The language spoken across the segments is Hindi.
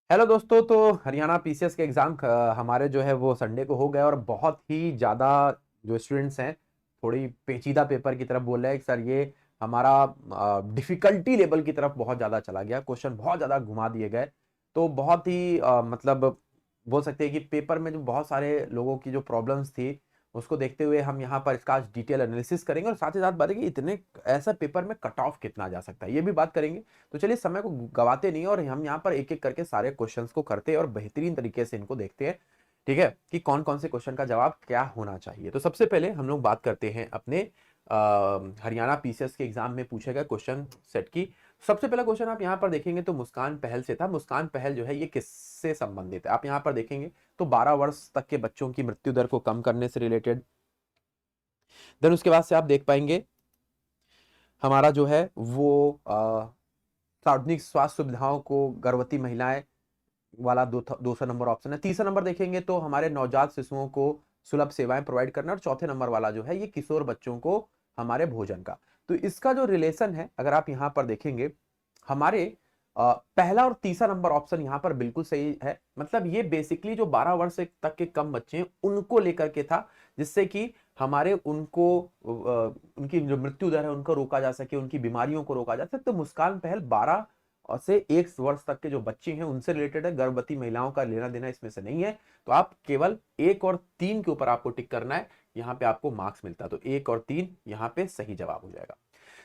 हेलो दोस्तों। तो हरियाणा पीसीएस के एग्ज़ाम हमारे जो है वो संडे को हो गए और बहुत ही ज़्यादा जो स्टूडेंट्स हैं थोड़ी पेचीदा पेपर की तरफ बोल रहे हैं कि सर ये हमारा डिफ़िकल्टी लेवल की तरफ बहुत ज़्यादा चला गया, क्वेश्चन बहुत ज़्यादा घुमा दिए गए। तो बहुत ही मतलब बोल सकते हैं कि पेपर में जो बहुत सारे लोगों की जो प्रॉब्लम्स थी उसको देखते हुए हम यहाँ पर इसका आज डिटेल एनालिसिस करेंगे और साथ ही साथ बताएंगे इतने ऐसा पेपर में कट ऑफ कितना जा सकता है, ये भी बात करेंगे। तो चलिए समय को गवाते नहीं और हम यहाँ पर एक एक करके सारे क्वेश्चंस को करते हैं और बेहतरीन तरीके से इनको देखते हैं। ठीक है कि कौन कौन से क्वेश्चन का जवाब क्या होना चाहिए। तो सबसे पहले हम लोग बात करते हैं अपने हरियाणा पीसीएस के एग्जाम में पूछे गए क्वेश्चन सेट की। सबसे पहला क्वेश्चन आप यहाँ पर देखेंगे तो मुस्कान पहल से था। मुस्कान पहल जो है ये किससे संबंधित है, आप यहाँ पर देखेंगे तो 12 वर्ष तक के बच्चों की मृत्यु दर को कम करने से रिलेटेड। देन उसके बाद से आप देख पाएंगे हमारा जो है वो सार्वजनिक स्वास्थ्य सुविधाओं को गर्भवती महिलाएं वाला 200 नंबर ऑप्शन है। तीसरा नंबर देखेंगे तो हमारे नवजात शिशुओं को सुलभ सेवाएं प्रोवाइड करना और चौथे नंबर वाला जो है ये किशोर बच्चों को हमारे भोजन का। तो इसका जो रिलेशन है अगर आप यहां पर देखेंगे हमारे पहला और तीसरा नंबर ऑप्शन यहां पर बिल्कुल सही है। मतलब ये बेसिकली जो 12 वर्ष तक के कम बच्चे हैं उनको लेकर के था, जिससे कि हमारे उनको उनकी जो मृत्यु दर है उनको रोका जा सके, उनकी बीमारियों को रोका जा सके। तो मुस्कान पहल 12 और से 1 वर्ष तक के जो बच्चे हैं उनसे रिलेटेड है। गर्भवती महिलाओं का लेना देना इसमें से नहीं है। तो आप केवल 1 और 3 के ऊपर आपको टिक करना है, यहाँ पे आपको मार्क्स मिलता है। तो 1 और 3 यहाँ पे सही जवाब हो जाएगा।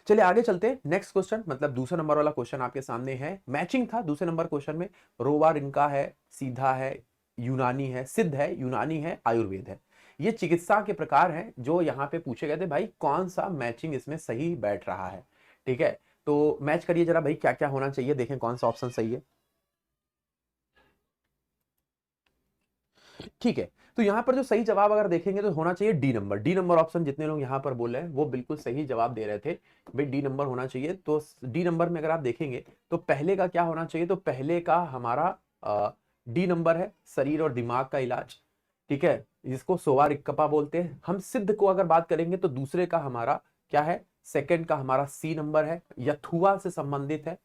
चलिए आगे चलते हैं। नेक्स्ट क्वेश्चन मतलब दूसरा नंबर वाला क्वेश्चन आपके सामने है। मैचिंग था दूसरे नंबर क्वेश्चन में। रोवा रिंका है, सीधा है, यूनानी है, सिद्ध है, यूनानी है, आयुर्वेद है। ये चिकित्सा के प्रकार हैं जो यहाँ पे पूछे गए थे। भाई कौन सा मैचिंग इसमें सही बैठ रहा है। ठीक है तो मैच करिए जरा भाई क्या क्या होना चाहिए, देखें कौन सा ऑप्शन सही है। ठीक है तो यहां पर जो सही जवाब अगर देखेंगे तो होना चाहिए D number. D number option जितने लोग यहां पर बोल रहे हैं वो बिल्कुल सही जवाब दे रहे थे। भाई डी नंबर होना चाहिए। तो डी नंबर में अगर आप देखेंगे तो पहले का क्या होना चाहिए, तो पहले का हमारा डी नंबर है शरीर और दिमाग का इलाज। ठीक है जिसको सोवा रिक्कपा बोलते हैं। हम सिद्ध को अगर बात करेंगे तो दूसरे का हमारा क्या है, सेकंड का हमारा सी नंबर है, यथुआ से संबंधित है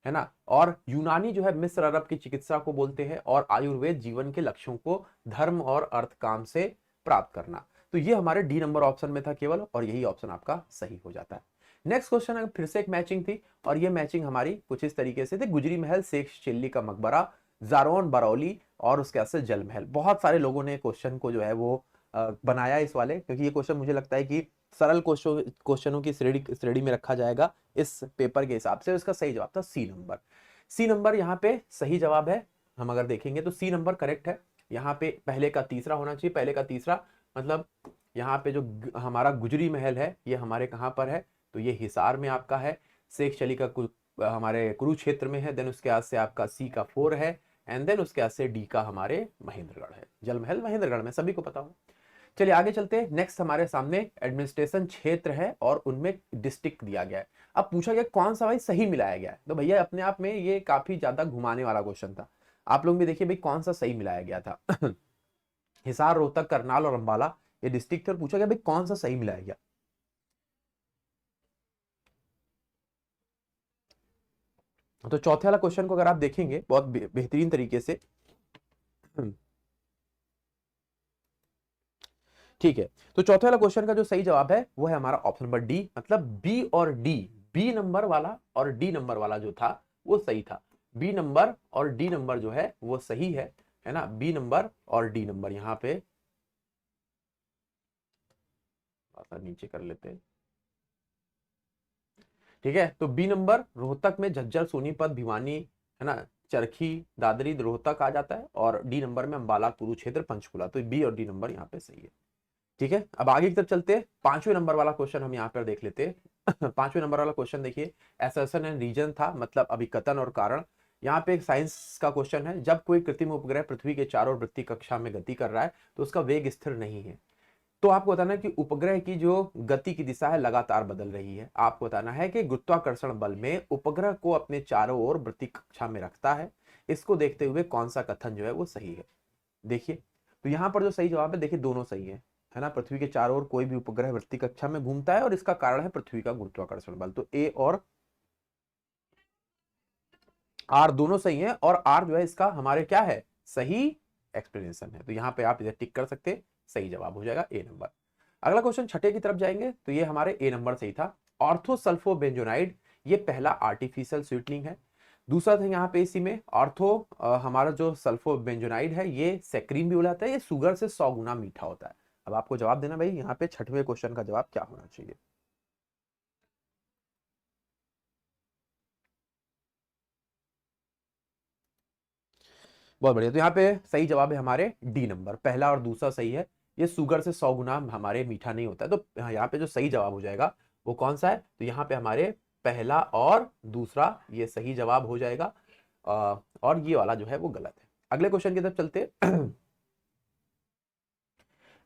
ना। और यूनानी जो है मिस्र अरब की चिकित्सा को बोलते हैं और आयुर्वेद जीवन के लक्ष्यों को धर्म और अर्थ काम से प्राप्त करना। तो ये हमारे डी नंबर ऑप्शन में था केवल और यही ऑप्शन आपका सही हो जाता है। नेक्स्ट क्वेश्चन अगर फिर से एक मैचिंग थी और ये मैचिंग हमारी कुछ इस तरीके से थी। गुजरी महल, शेख चिल्ली का मकबरा, जारौन बरौली और उसके बाद से जल महल। बहुत सारे लोगों ने क्वेश्चन को जो है वो बनाया इस वाले, क्योंकि ये क्वेश्चन मुझे लगता है कि सरल क्वेश्चनों की श्रेणी श्रेणी में रखा जाएगा इस पेपर के हिसाब से। इसका सही जवाब था सी नंबर। सी नंबर यहाँ पे सही जवाब है। हम अगर देखेंगे तो सी नंबर करेक्ट है। यहाँ पे पहले का तीसरा होना चाहिए। पहले का तीसरा मतलब यहाँ पे जो हमारा गुजरी महल है ये हमारे कहाँ पर है, तो ये हिसार में आपका है। शेख चली का हमारे कुरुक्षेत्र में है। देन उसके बाद से आपका सी का 4 है एंड देन उसके बाद से डी का हमारे महेंद्रगढ़ है। जल महल महेंद्रगढ़ में, सभी को पता हो। चलिए आगे चलते हैं। नेक्स्ट हमारे सामने एडमिनिस्ट्रेशन क्षेत्र है और उनमें डिस्ट्रिक्ट दिया गया है। अब पूछा गया कौन सा भाई सही मिलाया गया है। तो भैया अपने आप में ये काफी ज्यादा घुमाने वाला क्वेश्चन था। आप लोग भी देखिए भाई कौन सा सही मिलाया गया था। हिसार, रोहतक, करनाल और अंबाला ये डिस्ट्रिक्ट थे और पूछा गया भाई कौन सा सही मिलाया गया। तो चौथे वाला क्वेश्चन को अगर आप देखेंगे बहुत बेहतरीन तरीके से। ठीक है तो चौथे वाला क्वेश्चन का जो सही जवाब है वो है हमारा ऑप्शन नंबर डी। मतलब बी और डी, बी नंबर वाला और डी नंबर वाला जो था वो सही था। बी नंबर और डी नंबर जो है वो सही है ना। बी नंबर और डी नंबर यहाँ पे नीचे कर लेते हैं। ठीक है तो बी नंबर रोहतक में झज्जर, सोनीपत, भिवानी है ना, चरखी, दादरी, रोहतक आ जाता है। और डी नंबर में अंबाला, कुरुक्षेत्र, पंचकुला। तो बी और डी नंबर यहाँ पे सही है। ठीक है अब आगे की तरफ चलते हैं। पांचवें नंबर वाला क्वेश्चन हम यहाँ पर देख लेते हैं। पांचवें नंबर वाला क्वेश्चन देखिए, एसर्शन एंड रीजन था, मतलब अभिकथन और कारण। यहाँ पे एक साइंस का क्वेश्चन है। जब कोई कृत्रिम उपग्रह पृथ्वी के चारों ओर वृत्तीय कक्षा में गति कर रहा है तो उसका वेग स्थिर नहीं है। तो आपको बताना है कि उपग्रह की जो गति की दिशा है लगातार बदल रही है। आपको बताना है कि गुरुत्वाकर्षण बल में उपग्रह को अपने चारों ओर वृत्तीय कक्षा में रखता है। इसको देखते हुए कौन सा कथन जो है वो सही है। देखिए तो यहां पर जो सही जवाब है, देखिए दोनों सही है ना। पृथ्वी के चारों ओर कोई भी उपग्रह वृत्तीय कक्षा में घूमता है और इसका कारण है पृथ्वी का गुरुत्वाकर्षण बल। तो ए और आर दोनों सही है और आर जो है इसका हमारे क्या है, सही एक्सप्लेनेशन है। तो यहाँ पे आप इधर टिक कर सकते, सही जवाब हो जाएगा ए नंबर। अगला क्वेश्चन छठे की तरफ जाएंगे, तो ये हमारे ए नंबर सही था। ऑर्थोसल्फोबेंजोनाइड ये पहला आर्टिफिशियल स्वीटनिंग है। दूसरा था यहाँ पे इसी में ऑर्थो हमारा जो सल्फोबेंजोनाइड है ये सैक्रीन भी बुलाता है, ये शुगर से 100 गुना मीठा होता है। अब आपको जवाब देना भाई यहाँ पे छठवें क्वेश्चन का जवाब क्या होना चाहिए। बहुत बढ़िया, तो यहाँ पे सही जवाब है हमारे डी नंबर, पहला और दूसरा सही है। ये शुगर से 100 गुना हमारे मीठा नहीं होता है। तो यहाँ पे जो सही जवाब हो जाएगा वो कौन सा है, तो यहाँ पे हमारे पहला और दूसरा ये सही जवाब हो जाएगा। और ये वाला जो है वो गलत है। अगले क्वेश्चन की तरफ चलते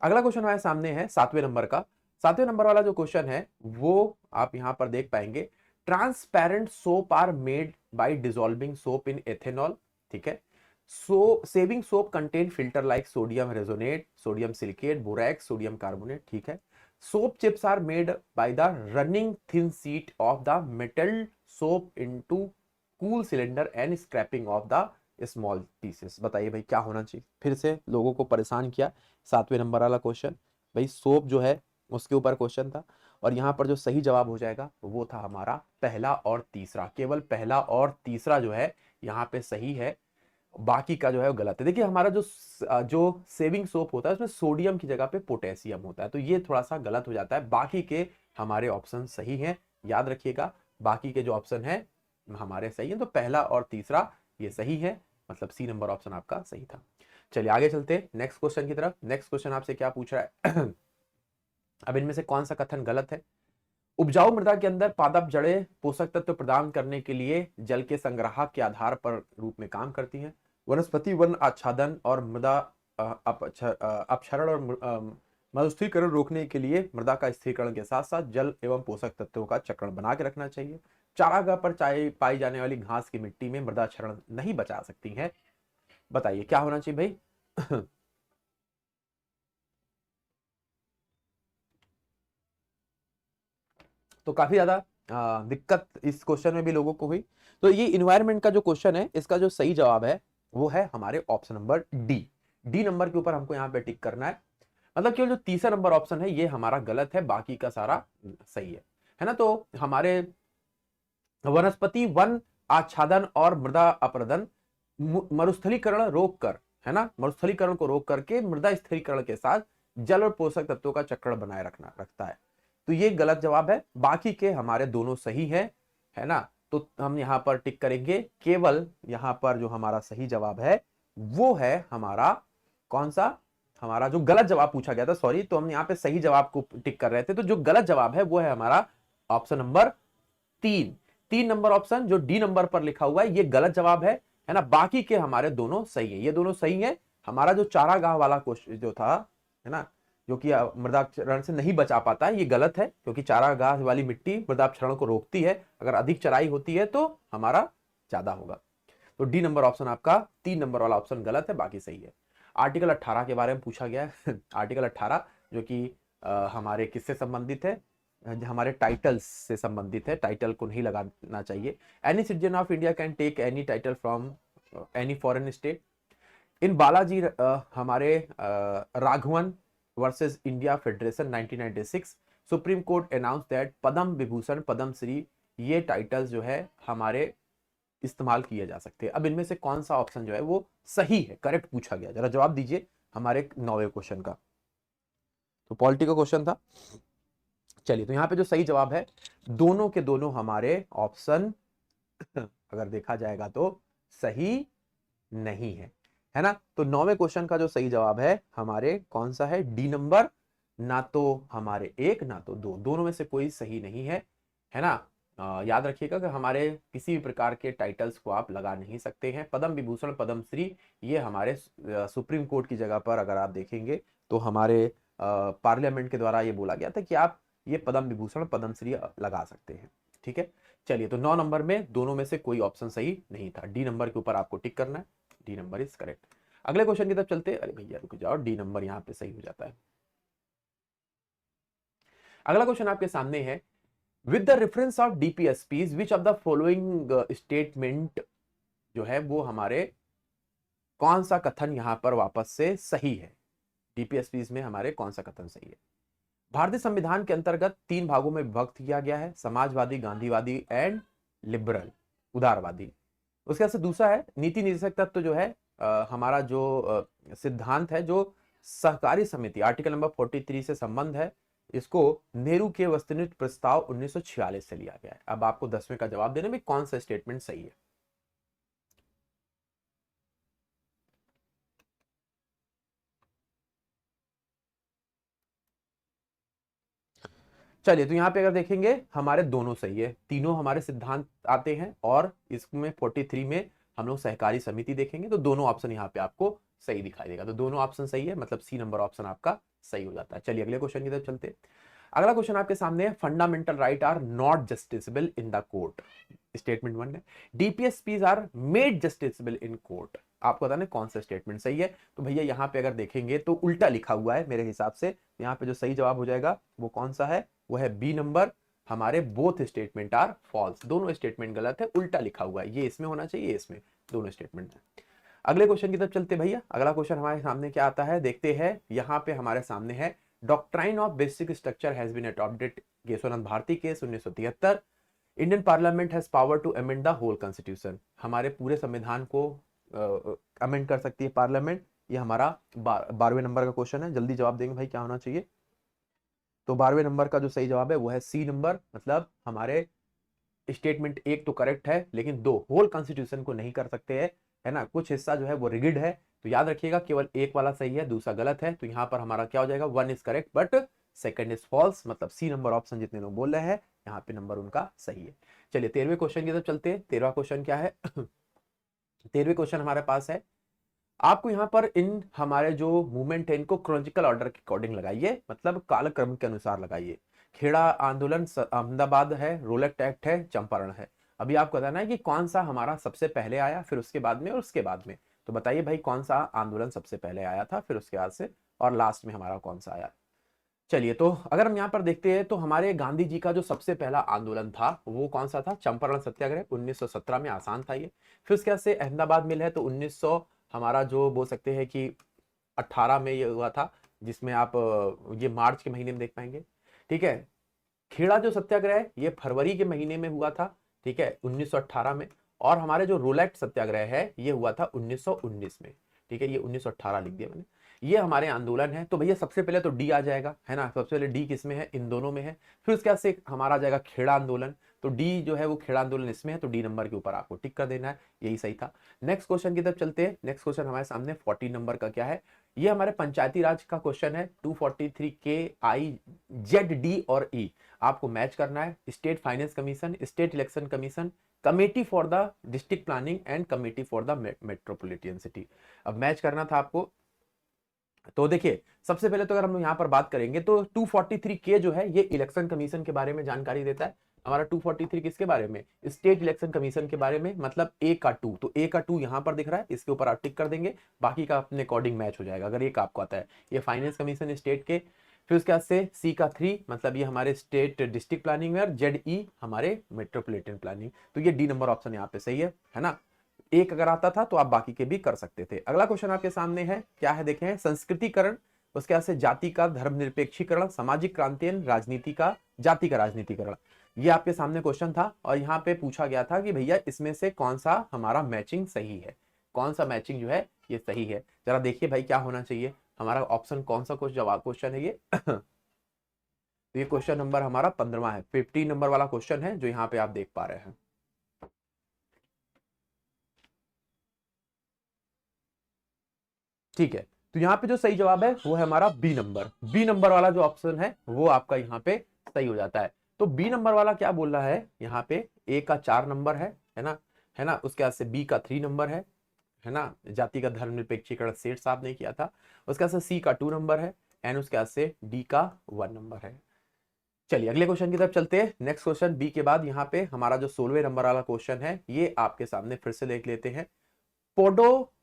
अगला क्वेश्चन हमारे सामने है 7वें नंबर का। 7वें नंबर वाला जो क्वेश्चन है वो आप यहां पर देख पाएंगे, transparent soap are made by dissolving soap in ethanol. ठीक है, so saving soap contain filter like sodium resinate, sodium silicate, borax, sodium carbonate. ठीक है, soap chips are made by the running thin sheet of the metal soap into cool cylinder and scraping off the small pieces. बताइए भाई क्या होना चाहिए, फिर से लोगों को परेशान किया 7वें नंबर वाला क्वेश्चन। भाई सोप जो है उसके ऊपर क्वेश्चन था, और यहाँ पर जो सही जवाब हो जाएगा वो था हमारा पहला और तीसरा। केवल पहला और तीसरा जो है यहाँ पे सही है, बाकी का जो है वो गलत है। देखिए हमारा जो जो सेविंग सोप होता है उसमें सोडियम की जगह पे पोटेशियम होता है, तो ये थोड़ा सा गलत हो जाता है। बाकी के हमारे ऑप्शन सही हैं, याद रखिएगा बाकी के जो ऑप्शन है हमारे सही है। तो पहला और तीसरा ये सही है, मतलब सी नंबर ऑप्शन आपका सही था। चलिए आगे चलते नेक्स्ट क्वेश्चन की तरफ। नेक्स्ट क्वेश्चन आपसे क्या पूछ रहा है अब इनमें से कौन सा कथन गलत है। उपजाऊ मृदा के अंदर पादप जड़ें पोषक तत्व प्रदान करने के लिए जल के संग्राहक के आधार पर रूप में काम करती हैं। वनस्पति वन आच्छादन और मृदा अपक्षरण और मरुस्थलीकरण रोकने के लिए मृदा का स्थिरीकरण के साथ साथ जल एवं पोषक तत्वों का चक्रण बना के रखना चाहिए। चारागाह पर पाई जाने वाली घास की मिट्टी में मृदा क्षरण नहीं बचा सकती है। बताइए क्या होना चाहिए भाई तो काफी ज्यादा दिक्कत इस क्वेश्चन में भी लोगों को हुई। तो ये इन्वायरमेंट का जो क्वेश्चन है इसका जो सही जवाब है वो है हमारे option number D. D number के ऊपर हमको यहाँ पे टिक करना है। मतलब केवल जो तीसरा नंबर ऑप्शन है ये हमारा गलत है, बाकी का सारा सही है ना। तो हमारे वनस्पति वन आच्छादन और मृदा अपरदन मरुस्थलीकरण रोक कर, है ना, मरुस्थलीकरण को रोक करके मृदा स्थिरीकरण के साथ जल और पोषक तत्वों का चक्रण बनाए रखता है। तो ये गलत जवाब है, बाकी के हमारे दोनों सही है ना। तो हम यहाँ पर टिक करेंगे, केवल यहाँ पर जो हमारा सही जवाब है वो है हमारा कौन सा, हमारा जो गलत जवाब पूछा गया था, सॉरी, तो हम यहाँ पे सही जवाब को टिक कर रहे थे। तो जो गलत जवाब है वो है हमारा ऑप्शन नंबर 3। 3 नंबर ऑप्शन जो डी नंबर पर लिखा हुआ है ये गलत जवाब है ना। बाकी के हमारे दोनों सही है, ये दोनों सही है। हमारा जो चारागाह वाला क्वेश्चन जो था, है ना, जो कि मृदा क्षरण से नहीं बचा पाता है, ये गलत है, क्योंकि चारागाह वाली मिट्टी मृदा क्षरण को रोकती है। अगर अधिक चराई होती है तो हमारा ज्यादा होगा। तो डी नंबर ऑप्शन आपका 3 नंबर वाला ऑप्शन गलत है, बाकी सही है। आर्टिकल 18 के बारे में पूछा गया है आर्टिकल 18 जो कि हमारे किससे संबंधित है, हमारे टाइटल्स से संबंधित है। टाइटल को नहीं लगाना चाहिए। Any citizen of India can take any title from any foreign state. In Balaji हमारे Raghavan versus India federation 1996 Supreme Court announce that Padma Vibhushan Padma Shri ये टाइटल्स जो है हमारे इस्तेमाल किए जा सकते हैं। अब इनमें से कौन सा ऑप्शन जो है वो सही है, करेक्ट पूछा गया, जरा जवाब दीजिए हमारे 9वें क्वेश्चन का। तो पॉलिटी का क्वेश्चन था। चलिए तो यहाँ पे जो सही जवाब है दोनों के दोनों हमारे ऑप्शन अगर देखा जाएगा तो सही नहीं है ना। तो 9वें क्वेश्चन का जो सही जवाब है हमारे कौन सा है, डी नंबर। ना तो हमारे 1 ना तो 2, दोनों में से कोई सही नहीं है ना। याद रखिएगा कि हमारे किसी भी प्रकार के टाइटल्स को आप लगा नहीं सकते हैं। पद्म विभूषण पद्म श्री ये हमारे सुप्रीम कोर्ट की जगह पर अगर आप देखेंगे तो हमारे पार्लियामेंट के द्वारा ये बोला गया था कि आप ये पद्म विभूषण पद्म श्री लगा सकते हैं। ठीक है, चलिए तो 9 नंबर में दोनों में से कोई ऑप्शन सही नहीं था। डी नंबर के ऊपर आपको टिक करना है, डी नंबर इज करेक्ट। अगले क्वेश्चन की तरफ चलते। अरे भैया रुक जाओ, डी नंबर यहाँ पे सही हो जाता है। अगला क्वेश्चन आपके सामने है, with the reference of DPSPs which of the following statement जो है वो हमारे कौन सा कथन यहां पर वापस से सही है, डीपीएसपीज में हमारे कौन सा कथन सही है। भारतीय संविधान के अंतर्गत 3 भागों में विभक्त किया गया है, समाजवादी, गांधीवादी एंड लिबरल, उदारवादी। उसके बाद से दूसरा है नीति निर्देशक तत्व जो है हमारा जो सिद्धांत है, जो सहकारी समिति आर्टिकल नंबर 43 से संबंध है, इसको नेहरू के वस्तुनिष्ठ प्रस्ताव 1946 से लिया गया है। अब आपको 10वें का जवाब देने में कौन सा स्टेटमेंट सही है। चलिए, तो यहां पे अगर देखेंगे हमारे दोनों सही है, तीनों हमारे सिद्धांत आते हैं, और इसमें 43 में हम लोग सहकारी समिति देखेंगे तो दोनों ऑप्शन यहाँ पे आपको सही दिखाई देगा। तो दोनों ऑप्शन सही है, मतलब सी नंबर ऑप्शन आपका सही हो जाता है। चलिए अगले क्वेश्चन की तरफ चलते हैं। अगला क्वेश्चन आपके सामने है, fundamental right are not justiciable in the court. Statement 1 है DPSPs are made justiciable in court. आपको बताना कौन सा स्टेटमेंट सही है। तो भैया यहाँ पे अगर देखेंगे तो उल्टा लिखा हुआ है मेरे हिसाब से। यहाँ पे जो सही जवाब हो जाएगा वो कौन सा है, वो है बी नंबर। हमारे बोथ स्टेटमेंट आर फॉल्स, दोनों स्टेटमेंट गलत है, उल्टा लिखा हुआ है, ये इसमें होना चाहिए, इसमें दोनों स्टेटमेंट है। अगले क्वेश्चन की तरफ चलते भैया। अगला क्वेश्चन हमारे सामने क्या आता है देखते हैं। यहाँ पे हमारे सामने है doctrine of basic structure has been adopted, Kesavananda Bharati case 1973। Indian Parliament has power to amend the whole Constitution. हमारे पूरे संविधान को अमेंड कर सकती है पार्लियामेंट। ये हमारा 12वें नंबर का क्वेश्चन है। जल्दी जवाब देंगे भाई, क्या होना चाहिए। तो 12वें नंबर का जो सही जवाब है वो है सी नंबर, मतलब हमारे स्टेटमेंट 1 तो करेक्ट है, लेकिन 2 होल कॉन्स्टिट्यूशन को नहीं कर सकते हैं, है ना, कुछ हिस्सा जो है वो रिगिड है। तो याद रखिएगा केवल एक वाला सही है, दूसरा गलत है। तो यहाँ पर हमारा क्या हो जाएगा, 1 is correct but second is false, मतलब सी नंबर ऑप्शन जितने लोग बोल रहे हैं यहाँ पे नंबर उनका सही है। चलिए 13वें क्वेश्चन की तरफ चलते हैं। 13वां क्वेश्चन क्या है 13वें क्वेश्चन हमारे पास है, आपको यहाँ पर इन हमारे जो मूवमेंट है इनको क्रोनोलॉजिकल ऑर्डर के अकॉर्डिंग लगाइए, मतलब कालक्रम के अनुसार लगाइए। खेड़ा आंदोलन अहमदाबाद है, रोलेट एक्ट है, चंपारण है। अभी आपको बताना है कि कौन सा हमारा सबसे पहले आया, फिर उसके बाद में और उसके बाद में। तो बताइए भाई कौन सा आंदोलन सबसे पहले आया था, फिर उसके बाद से और लास्ट में हमारा कौन सा आया। चलिए, तो अगर हम यहाँ पर देखते हैं तो हमारे गांधी जी का जो सबसे पहला आंदोलन था वो कौन सा था, चंपारण सत्याग्रह 1917 में, आसान था ये। फिर उसके बाद से अहमदाबाद मिल है तो 1900 हमारा जो बोल सकते हैं कि 18 में ये हुआ था, जिसमें आप ये मार्च के महीने में देख पाएंगे। ठीक है, खेड़ा जो सत्याग्रह है ये फरवरी के महीने में हुआ था, ठीक है, 1918 में। और हमारे जो रोलेट सत्याग्रह है ये हुआ था 1919 में, ठीक है, ये 1918 लिख दिया मैंने। ये हमारे आंदोलन है। तो भैया सबसे पहले तो डी आ जाएगा, है ना, सबसे पहले डी किस में है, इन दोनों में है। फिर उसके बाद से हमारा आ जाएगा खेड़ा आंदोलन, तो डी जो है वो खेड़ा आंदोलन इसमें है, तो डी नंबर के ऊपर आपको टिक कर देना है, यही सही था। नेक्स्ट क्वेश्चन की तरफ चलते हैं। नेक्स्ट क्वेश्चन हमारे सामने 14 नंबर का क्या है, ये हमारे पंचायती राज का क्वेश्चन है। 243 के आई जेड डी और ई आपको मैच करना है। State finance commission, state election commission, committee for the district planning and committee for the metropolitan city. अब मैच करना था आपको। तो देखिए सबसे पहले तो अगर हम यहाँ पर बात करेंगे तो 243 के जो है ये इलेक्शन कमीशन के बारे में जानकारी देता है। हमारा 243 किसके बारे में, स्टेट इलेक्शन कमीशन के बारे में, मतलब ए का 2, तो ए का 2 यहाँ पर दिख रहा है, इसके ऊपर आप टिक कर देंगे, बाकी का अपने अकॉर्डिंग मैच हो जाएगा अगर एक आपको आता है। ये फाइनेंस कमीशन स्टेट के। फिर उसके बाद से सी का 3, मतलब ये हमारे स्टेट डिस्ट्रिक्ट प्लानिंग में, और जेड ई हमारे मेट्रोपॉलिटन प्लानिंग। तो ये डी नंबर ऑप्शन यहाँ पे सही है ना। एक अगर आता था तो आप बाकी के भी कर सकते थे। अगला क्वेश्चन आपके सामने है, क्या है देखें, संस्कृतिकरण, उसके बाद से जाति का धर्मनिरपेक्षीकरण, सामाजिक क्रांति, राजनीति का जाति का राजनीतिकरण। ये आपके सामने क्वेश्चन था और यहाँ पे पूछा गया था कि भैया इसमें से कौन सा हमारा मैचिंग सही है, कौन सा मैचिंग जो है ये सही है। जरा देखिए भाई क्या होना चाहिए, हमारा ऑप्शन कौन सा जवाब क्वेश्चन है ये तो ये क्वेश्चन नंबर हमारा 15वां है, 15 नंबर वाला क्वेश्चन है जो यहाँ पे आप देख पा रहे हैं। ठीक है, तो यहाँ पे जो सही जवाब है वो है हमारा बी नंबर। बी नंबर वाला जो ऑप्शन है वो आपका यहाँ पे सही हो जाता है। तो बी नंबर वाला क्या बोल रहा है, यहाँ पे ए का 4 नंबर है ना, उसके बाद से बी का 3 नंबर है ना, जाति का धर्मनिरपेक्षीकरण सेठ साहब ने किया था। उसके बाद से सी का 2 नंबर है एंड उसके बाद से डी का 1 नंबर है। चलिए अगले क्वेश्चन की तरफ चलते हैं। नेक्स्ट क्वेश्चन बी के बाद यहाँ पे हमारा जो 16वें नंबर वाला क्वेश्चन है ये आपके सामने फिर से देख लेते हैं। पोडो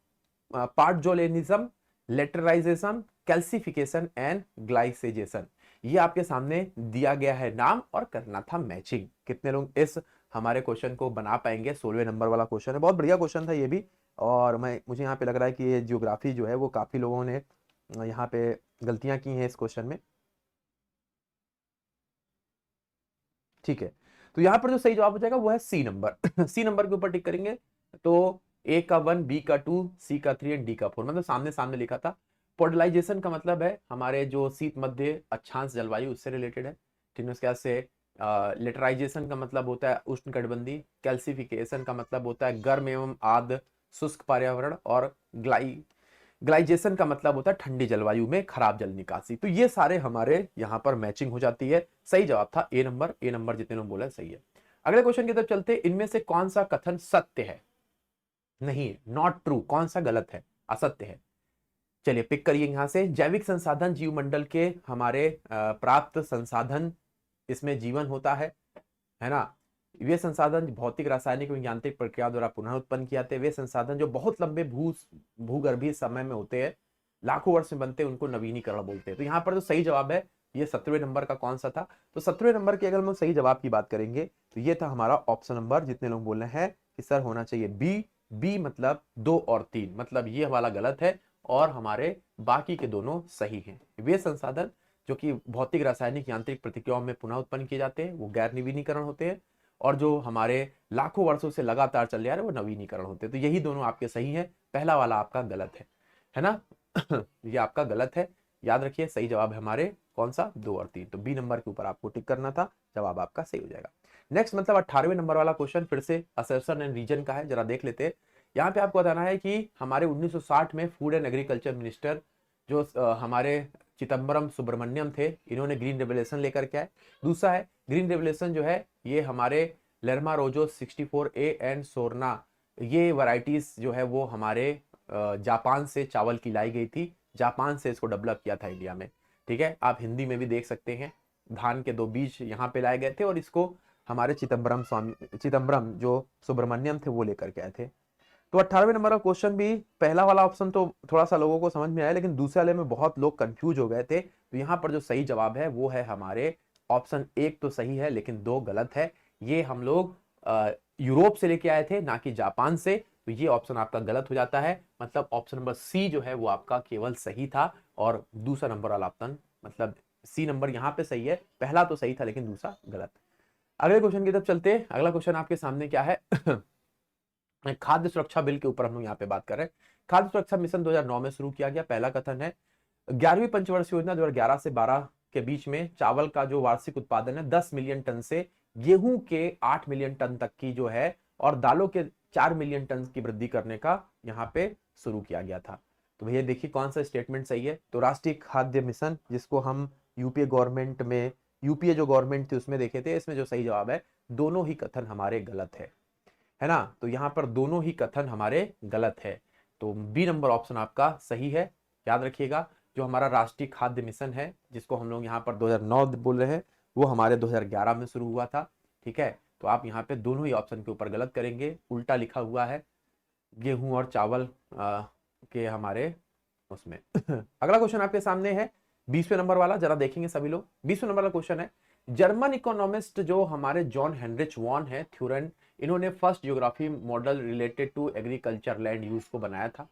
पार्टजोलेनिज्म, लेटराइजेशन, कैल्सिफिकेशन एंड ग्लाइसेजेशन, ये आपके सामने दिया गया है नाम और करना था मैचिंग। कितने लोग इस हमारे क्वेश्चन को बना पाएंगे। 16वें नंबर वाला क्वेश्चन है, बहुत बढ़िया क्वेश्चन था ये भी। और मुझे यहाँ पे लग रहा है कि ये ज्योग्राफी जो है वो काफी लोगों ने यहाँ पे गलतियां की हैं इस क्वेश्चन में। ठीक है, तो यहाँ पर जो सही जवाब हो जाएगा वो है सी नंबर। सी नंबर के ऊपर टिक करेंगे। तो ए का 1, बी का 2, सी का 3 एंड डी का 4, मतलब सामने सामने लिखा था। पोलराइजेशन का मतलब है हमारे जो शीत मध्य अक्षांश जलवायु, उससे रिलेटेड है। ठीक है, उसके बाद से लिटराइजेशन का मतलब होता है उष्ण कटिबंधीय। कैल्सिफिकेशन का मतलब होता है गर्म एवं आर्द्र शुष्क पर्यावरण। और ग्लाइजेशन का मतलब होता है ठंडी जलवायु में खराब जल निकासी। तो ये सारे हमारे यहाँ पर मैचिंग हो जाती है। सही जवाब था ए नंबर। ए नंबर जितने लोग बोले सही है। अगले क्वेश्चन की तरफ चलते, इनमें से कौन सा कथन सत्य है? नहीं है, नॉट ट्रू। कौन सा गलत है, असत्य है? चलिए पिक करिए यहां से। जैविक संसाधन जीवमंडल के हमारे प्राप्त संसाधन, इसमें जीवन होता है ना। वे संसाधन भौतिक, रासायनिक और यांत्रिक प्रक्रिया द्वारा पुनः उत्पन्न किए जाते हैं। वे संसाधन जो बहुत लंबे भूगर्भीय समय में होते हैं, लाखों वर्ष में बनते हैं, उनको नवीनीकरण बोलते हैं। तो यहाँ पर जो सही जवाब है ये 17वें नंबर का कौन सा था? तो 17वें नंबर के अगर हम सही जवाब की बात करेंगे तो ये था हमारा ऑप्शन नंबर। जितने लोग बोल रहे हैं कि सर होना चाहिए बी, बी मतलब 2 और 3, मतलब ये वाला गलत है और हमारे बाकी के दोनों सही हैं। वे संसाधन जो कि भौतिक, रासायनिक, यांत्रिक प्रतिक्रियाओं में पुनः उत्पन्न किए जाते हैं वो गैर नवीनीकरण होते हैं। और जो हमारे लाखों वर्षों से लगातार चल रहे हैं वो नवीनीकरण होते हैं। तो यही दोनों आपके सही हैं, पहला वाला आपका गलत है ना। ये आपका गलत है, याद रखिए। सही जवाब है हमारे कौन सा, 2 और 3। तो बी नंबर के ऊपर आपको टिक करना था, जवाब आपका सही हो जाएगा। नेक्स्ट मतलब 18वें नंबर वाला क्वेश्चन फिर से असर्शन एंड रीजन का है, जरा देख लेते हैं। यहाँ पे आपको बताना है कि हमारे 1960 में फूड एंड एग्रीकल्चर मिनिस्टर जो हमारे चिदम्बरम सुब्रमण्यम थे, इन्होंने ग्रीन रेवोल्यूशन लेकर के आए। दूसरा है ग्रीन रेवोल्यूशन जो है ये हमारे लर्मा रोजो 64A एंड सोरना, ये वैरायटीज जो है वो हमारे जापान से चावल की लाई गई थी। जापान से इसको डेवलप किया था इंडिया में। ठीक है, आप हिंदी में भी देख सकते हैं। धान के 2 बीज यहाँ पे लाए गए थे और इसको हमारे चिदम्बरम जो सुब्रमण्यम थे वो लेकर के आए थे। तो 18वें नंबर का क्वेश्चन भी, पहला वाला ऑप्शन तो थोड़ा सा लोगों को समझ में आया, लेकिन दूसरे वाले में बहुत लोग कंफ्यूज हो गए थे। तो यहाँ पर जो सही जवाब है वो है हमारे ऑप्शन 1 तो सही है लेकिन 2 गलत है। ये हम लोग यूरोप से लेके आए थे, ना कि जापान से। तो ये ऑप्शन आपका गलत हो जाता है, मतलब ऑप्शन नंबर सी जो है वो आपका केवल सही था और दूसरा नंबर वाला ऑप्शन, मतलब सी नंबर यहाँ पे सही है। पहला तो सही था लेकिन दूसरा गलत। अगले क्वेश्चन की तरफ चलते हैं। अगला क्वेश्चन आपके सामने क्या है? खाद्य सुरक्षा बिल के ऊपर हम लोग यहाँ पे बात कर रहे हैं। खाद्य सुरक्षा मिशन 2009 में शुरू किया गया। पहला कथन है 11वीं पंचवर्षीय योजना 2011 से 12 के बीच में चावल का जो वार्षिक उत्पादन है 10 मिलियन टन से गेहूं के 8 मिलियन टन तक की जो है, और दालों के 4 मिलियन टन की वृद्धि करने का यहाँ पे शुरू किया गया था। तो भैया देखिए कौन सा स्टेटमेंट सही है। तो राष्ट्रीय खाद्य मिशन, जिसको हम यूपीए गवर्नमेंट में, यूपीए जो गवर्नमेंट थी उसमें देखे थे, इसमें जो सही जवाब है, दोनों ही कथन हमारे गलत है ना। तो यहाँ पर दोनों ही कथन हमारे गलत है। तो बी नंबर ऑप्शन आपका सही है। याद रखिएगा, जो हमारा राष्ट्रीय खाद्य मिशन है जिसको हम लोग यहाँ पर 2009 बोल रहे हैं, वो हमारे 2011 में शुरू हुआ था। ठीक है, तो आप यहाँ पे दोनों ही ऑप्शन के ऊपर गलत करेंगे। उल्टा लिखा हुआ है गेहूं और चावल के हमारे उसमें। अगला क्वेश्चन आपके सामने है 20वें नंबर वाला, जरा देखेंगे सभी लोग। 20वें नंबर का क्वेश्चन है, जर्मन इकोनॉमिस्ट जो हमारे जॉन हेनरिच वॉन है थ्योरन, इन्होंने first geography model related to agriculture land use को बनाया था।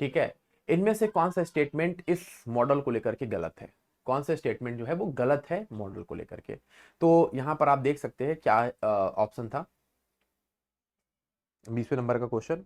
ठीक है, इनमें से कौन सा स्टेटमेंट इस मॉडल को लेकर के गलत है? कौन सा स्टेटमेंट जो है वो गलत है मॉडल को लेकर के? तो यहां पर आप देख सकते हैं क्या ऑप्शन था 20वें नंबर का क्वेश्चन।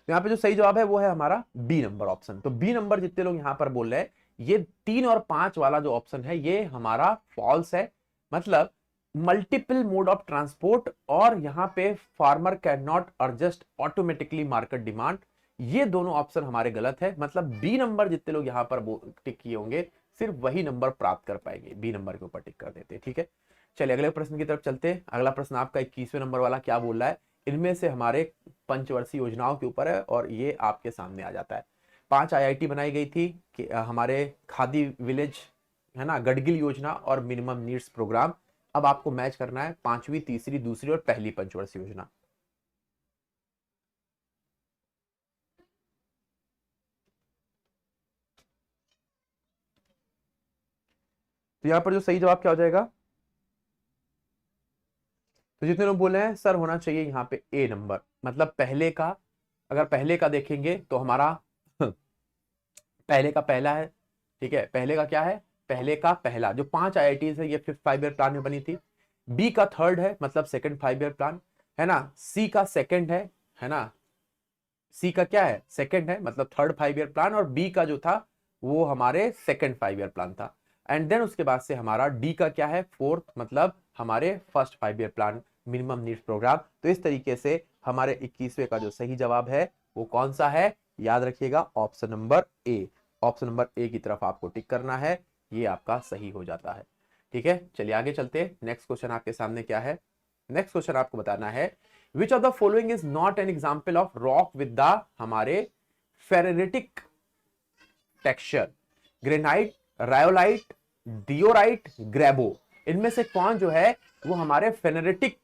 तो यहाँ पे जो सही जवाब है वो है हमारा बी नंबर ऑप्शन। तो बी नंबर जितने लोग यहाँ पर बोल रहे हैं, ये 3 और 5 वाला जो ऑप्शन है ये हमारा फॉल्स है। मतलब मल्टीपल मोड ऑफ ट्रांसपोर्ट और यहाँ पे farmer can not adjust automatically market demand, ये दोनों ऑप्शन हमारे गलत है। मतलब बी नंबर जितने लोग यहाँ पर टिक किए होंगे सिर्फ वही नंबर प्राप्त कर पाएंगे। बी नंबर के ऊपर टिक कर देते, ठीक है। चलिए अगले प्रश्न की तरफ चलते हैं। अगला प्रश्न आपका 21वें नंबर वाला क्या बोल रहा है, इनमें से हमारे पंचवर्षीय योजनाओं के ऊपर है और ये आपके सामने आ जाता है। 5 आईआईटी बनाई गई थी कि हमारे खादी विलेज है ना, गडगिल योजना और मिनिमम नीड्स प्रोग्राम। अब आपको मैच करना है 5वीं, तीसरी, दूसरी और पहली पंचवर्षीय योजना। तो यहां पर जो सही जवाब क्या हो जाएगा, तो जितने लोग बोले हैं सर होना चाहिए यहाँ पे ए नंबर, मतलब पहले का, अगर पहले का देखेंगे तो हमारा पहले का पहला है, ठीक है, पहले का क्या है, पहले का पहला, जो 5 आईआईटीज है ये 5th 5 ईयर प्लान में बनी थी। बी का थर्ड है, मतलब सेकंड 5 ईयर प्लान है ना। सी का सेकंड है ना, सी का क्या है, सेकंड है, मतलब थर्ड 5 ईयर प्लान, और बी का जो था वो हमारे सेकंड 5 ईयर प्लान था। एंड देन उसके बाद से हमारा डी का क्या है, फोर्थ, मतलब हमारे first 5 year plan minimum needs programme. तो इस तरीके से हमारे 21वें का जो सही जवाब है वो कौन सा है, याद रखिएगा option number A. Option number A की तरफ आपको टिक करना है, ये आपका सही हो जाता है। ठीक है, चलिए आगे चलते। नेक्स्ट क्वेश्चन आपके सामने क्या है, नेक्स्ट क्वेश्चन आपको बताना है which of the following is not an example of rock with the हमारे phaneritic texture, granite, rhyolite, diorite, ग्रेबो। इनमें से कौन जो है वो हमारे फेनेरेटिक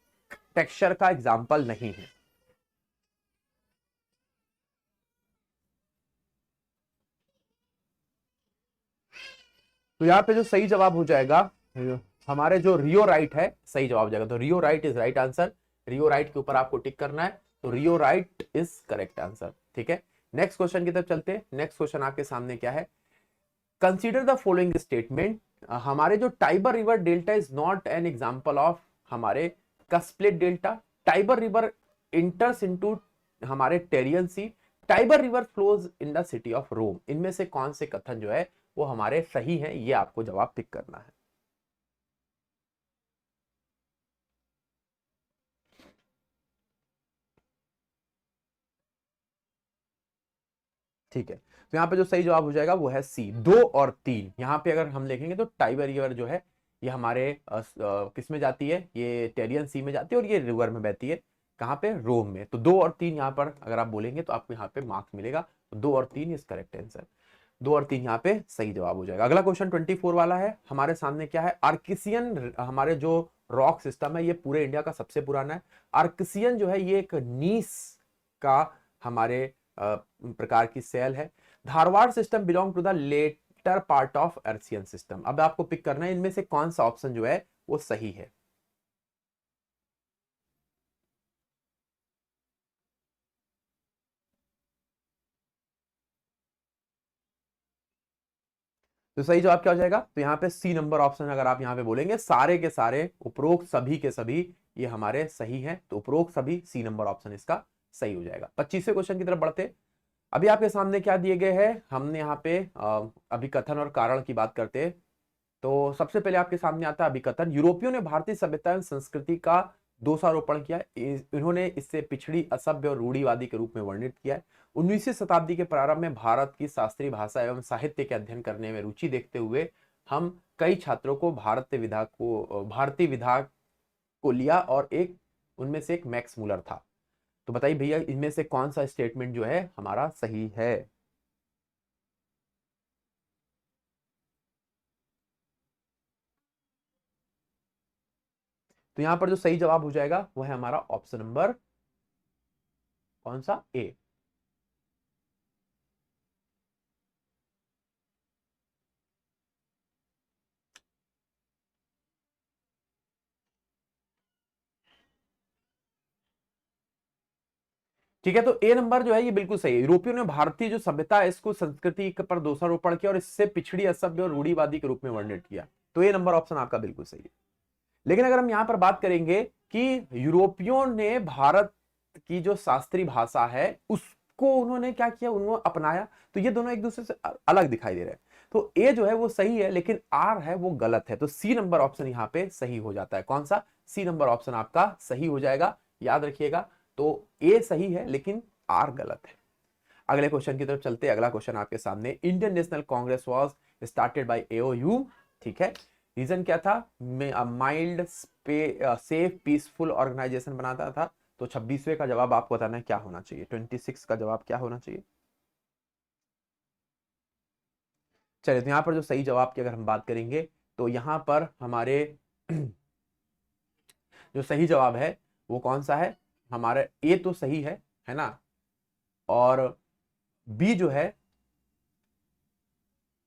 टेक्सचर का एग्जाम्पल नहीं है। तो यहां पे जो सही जवाब हो जाएगा हमारे जो रियोराइट है, सही जवाब हो जाएगा। तो रियोराइट इज राइट आंसर, रियोराइट के ऊपर आपको टिक करना है, तो रियोराइट इज करेक्ट आंसर। ठीक है, नेक्स्ट क्वेश्चन की तरफ चलते हैं। नेक्स्ट क्वेश्चन आपके सामने क्या है, कंसीडर द फॉलोइंग स्टेटमेंट, हमारे जो Tiber river delta is not an example of हमारे cuspate delta, Tiber river enters into हमारे Tyrrhenian sea, Tiber river flows in the city of Rome. इनमें से कौन से कथन जो है वो हमारे सही हैं, ये आपको जवाब पिक करना है। ठीक है, तो यहाँ पे जो सही जवाब हो जाएगा वो है सी, 2 और 3। यहाँ पे अगर हम देखेंगे तो टाइबर रिवर जो है ये हमारे किस में जाती है, ये टेरियन सी में जाती है, और ये रिवर में बहती है कहाँ पे, रोम में। तो 2 और 3 यहाँ पर अगर आप बोलेंगे तो आपको यहाँ पे मार्क्स मिलेगा। तो 2 और 3 इज करेक्ट आंसर, 2 और 3 यहाँ पे सही जवाब हो जाएगा। अगला क्वेश्चन 24 वाला है हमारे सामने क्या है, आर्किसियन हमारे जो रॉक सिस्टम है ये पूरे इंडिया का सबसे पुराना है। आर्किसियन जो है ये एक नीस का हमारे प्रकार की सेल है। Dharwar system belong to the later part of Archean system. अब आपको पिक करना है इनमें से कौन सा ऑप्शन जो है वो सही है। तो सही जवाब क्या हो जाएगा, तो यहाँ पे सी नंबर ऑप्शन अगर आप यहाँ पे बोलेंगे, सारे के सारे उपरोक्त सभी के सभी ये हमारे सही हैं, तो उपरोक्त सभी सी नंबर ऑप्शन इसका सही हो जाएगा। 25वें क्वेश्चन की तरफ बढ़ते। अभी आपके सामने क्या दिए गए हैं, हमने यहाँ पे अभिकथन और कारण की बात करते हैं। तो सबसे पहले आपके सामने आता है अभिकथन, यूरोपियों ने भारतीय सभ्यता एवं संस्कृति का दोषारोपण किया, इन्होंने इससे पिछड़ी, असभ्य और रूढ़िवादी के रूप में वर्णित किया है। 19वीं शताब्दी के प्रारंभ में भारत की शास्त्रीय भाषा एवं साहित्य के अध्ययन करने में रुचि देखते हुए हम कई छात्रों को भारतीय विधा को लिया, और एक उनमें से एक मैक्स मूलर था। तो बताइए भैया इनमें से कौन सा स्टेटमेंट जो है हमारा सही है। तो यहां पर जो सही जवाब हो जाएगा वो है हमारा ऑप्शन नंबर कौन सा, ए। ठीक है, तो ए नंबर जो है ये बिल्कुल सही है। यूरोपियों ने भारतीय जो सभ्यता है इसको संस्कृति पर दोषारोपण किया और इससे पिछड़ी, असभ्य और रूढ़िवादी के रूप में वर्णित किया। तो ए नंबर ऑप्शन आपका बिल्कुल सही है। लेकिन अगर हम यहां पर बात करेंगे कि यूरोपियों ने भारत की जो शास्त्रीय भाषा है उसको उन्होंने क्या किया, उन्होंने अपनाया, तो ये दोनों एक दूसरे से अलग दिखाई दे रहे हैं। तो ए जो है वो सही है, लेकिन आर है वो गलत है। तो सी नंबर ऑप्शन यहाँ पे सही हो जाता है। कौन सा, सी नंबर ऑप्शन आपका सही हो जाएगा, याद रखिएगा। तो ए सही है लेकिन आर गलत है। अगले क्वेश्चन की तरफ चलते हैं। अगला क्वेश्चन आपके सामने, Indian National Congress was started by AOU. ठीक है, रीजन क्या था, माइल्ड सेफ पीसफुल ऑर्गेनाइजेशन बनाता था। तो 26वें का जवाब आपको बताना है क्या होना चाहिए, 26 का जवाब क्या होना चाहिए। चलिए, तो यहां पर जो सही जवाब की अगर हम बात करेंगे तो यहां पर हमारे जो सही जवाब है वो कौन सा है, हमारा ए तो सही है ना, और बी जो है,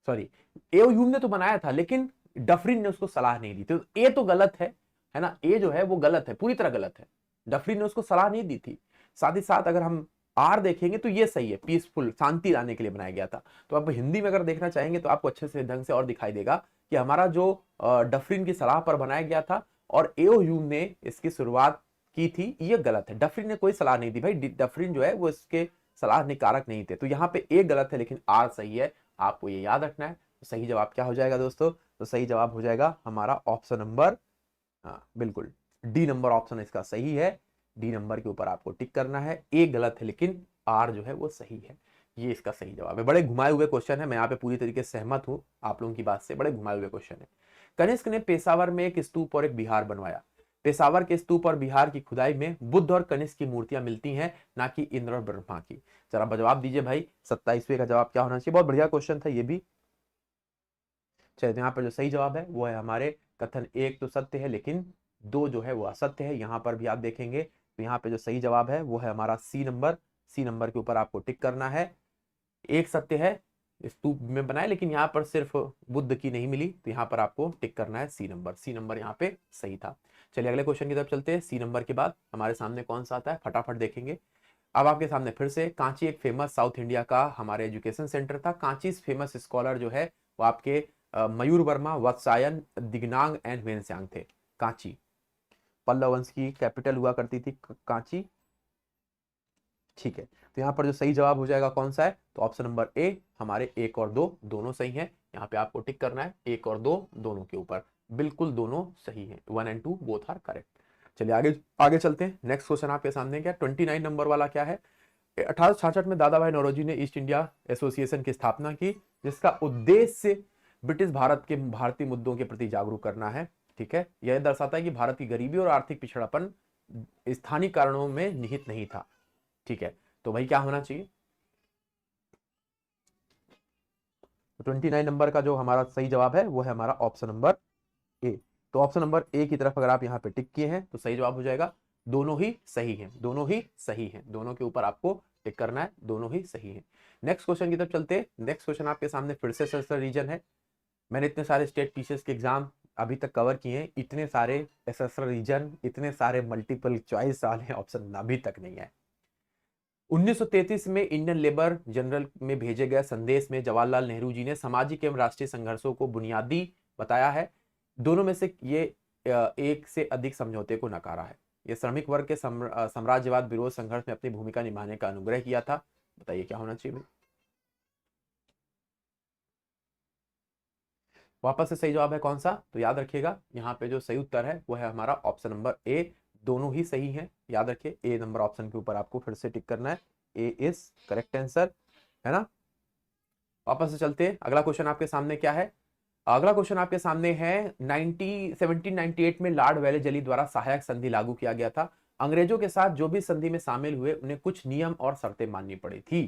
सॉरी, एओ ह्यूम ने तो बनाया था लेकिन डफरिन ने उसको सलाह नहीं दी, तो ए तो गलत है है ना, ए जो है वो गलत है, पूरी तरह गलत है। डफरिन ने उसको सलाह नहीं दी थी। साथ ही साथ अगर हम आर देखेंगे तो ये सही है, पीसफुल, शांति लाने के लिए बनाया गया था। तो आप हिंदी में अगर देखना चाहेंगे तो आपको अच्छे से ढंग से और दिखाई देगा कि हमारा जो डफरिन की सलाह पर बनाया गया था और एओ ह्यूम ने इसकी शुरुआत की थी, ये गलत है। डफरिन ने कोई सलाह नहीं दी भाई, डफरिन जो है वो इसके सलाह निकारक नहीं थे। तो यहाँ पे ए गलत है लेकिन आर सही है, आपको ये याद रखना है। तो सही जवाब क्या हो जाएगा दोस्तों? तो सही जवाब हो जाएगा हमारा ऑप्शन नंबर, हाँ बिल्कुल, डी नंबर ऑप्शन इसका सही है। डी नंबर के ऊपर आपको टिक करना है। ए गलत है लेकिन आर जो है वो सही है, ये इसका सही जवाब है। बड़े घुमाए हुए क्वेश्चन है, मैं यहाँ पे पूरी तरीके से सहमत हूँ आप लोगों की बात से, बड़े घुमाए हुए क्वेश्चन है। कनिष्क ने पेशावर में एक स्तूप और एक विहार बनवाया। पेशावर के स्तूप और विहार की खुदाई में बुद्ध और कनिष्क की मूर्तियां मिलती हैं, ना कि इंद्र और ब्रह्मा की। जरा जवाब दीजिए भाई, 27वें का जवाब क्या होना चाहिए? बहुत बढ़िया क्वेश्चन था ये भी। चलिए, यहाँ पर जो सही जवाब है वो है हमारे कथन एक तो सत्य है लेकिन दो जो है वो असत्य है। यहाँ पर भी आप देखेंगे तो यहाँ पे जो सही जवाब है वो है हमारा सी नंबर। सी नंबर के ऊपर आपको टिक करना है। एक सत्य है, स्तूप में बनाए, लेकिन यहाँ पर सिर्फ बुद्ध की नहीं मिली, तो यहाँ पर आपको टिक करना है सी नंबर। सी नंबर यहाँ पे सही था। चलिए अगले क्वेश्चन की तरफ चलते हैं। सी नंबर के बाद हमारे सामने कौन सा आता है, फटाफट देखेंगे। अब आपके सामने फिर से कांची एक फेमस साउथ इंडिया का हमारे एजुकेशन सेंटर था। कांची फेमस स्कॉलर जो है वो आपके मयूर वर्मा, वत्सायन, दिग्नांग एंड वेनस्यांग थे। कांची पल्लव वंश की कैपिटल हुआ करती थी कांची। ठीक है, तो यहाँ पर जो सही जवाब हो जाएगा कौन सा है? तो ऑप्शन नंबर ए, हमारे एक और दो दोनों सही हैं। यहाँ पे आपको टिक करना है एक और दो दोनों के ऊपर, बिल्कुल दोनों सही हैं, 1 एंड 2 बोथ आर करेक्ट। चलिए आगे आगे चलते हैं। नेक्स्ट क्वेश्चन आपके सामने क्या 29 नंबर वाला क्या है? 1866 में दादा भाई नौरोजी ने ईस्ट इंडिया एसोसिएशन की स्थापना की, जिसका उद्देश्य ब्रिटिश भारत के भारतीय मुद्दों के प्रति जागरूक करना है। ठीक है, यह दर्शाता है कि भारत की गरीबी और आर्थिक पिछड़ापन स्थानीय कारणों में निहित नहीं था। ठीक है, तो भाई क्या होना चाहिए? 29 नंबर का जो हमारा सही जवाब है वो है हमारा ऑप्शन नंबर ए। तो ऑप्शन नंबर ए की तरफ अगर आप यहाँ पे टिक किए हैं तो सही जवाब हो जाएगा। दोनों ही सही हैं, दोनों ही सही हैं, दोनों के ऊपर आपको टिक करना है, दोनों ही सही हैं। नेक्स्ट क्वेश्चन की तरफ चलते हैं। नेक्स्ट क्वेश्चन आपके सामने फिर से सर रीजन है। मैंने इतने सारे स्टेट टीचर्स के एग्जाम अभी तक कवर किए हैं, इतने सारे एसएसआर रीजन, इतने सारे मल्टीपल चॉइस वाले ऑप्शन अभी तक नहीं है। 1933 में इंडियन लेबर जनरल में भेजे गए संदेश में जवाहरलाल नेहरू जी ने सामाजिक एवं राष्ट्रीय संघर्षों को बुनियादी बताया है। दोनों में से ये एक से अधिक समझौते को नकारा है। ये श्रमिक वर्ग के साम्राज्यवाद विरोध संघर्ष में अपनी भूमिका निभाने का अनुग्रह किया था। बताइए क्या होना चाहिए? वापस से सही जवाब है कौन सा? तो याद रखिएगा यहाँ पे जो सही उत्तर है वो है हमारा ऑप्शन नंबर ए। दोनों ही सही हैं, याद रखिए ए नंबर ऑप्शन के ऊपर आपको फिर से टिक करना है। ए इज करेक्ट आंसर, है ना। वापस से चलते हैं। अगला क्वेश्चन आपके सामने क्या है? अगला क्वेश्चन आपके सामने है 1798 में लॉर्ड वेलेजली द्वारा सहायक संधि लागू किया गया था। अंग्रेजों के साथ जो भी संधि में शामिल हुए उन्हें कुछ नियम और शर्तें माननी पड़ी थी।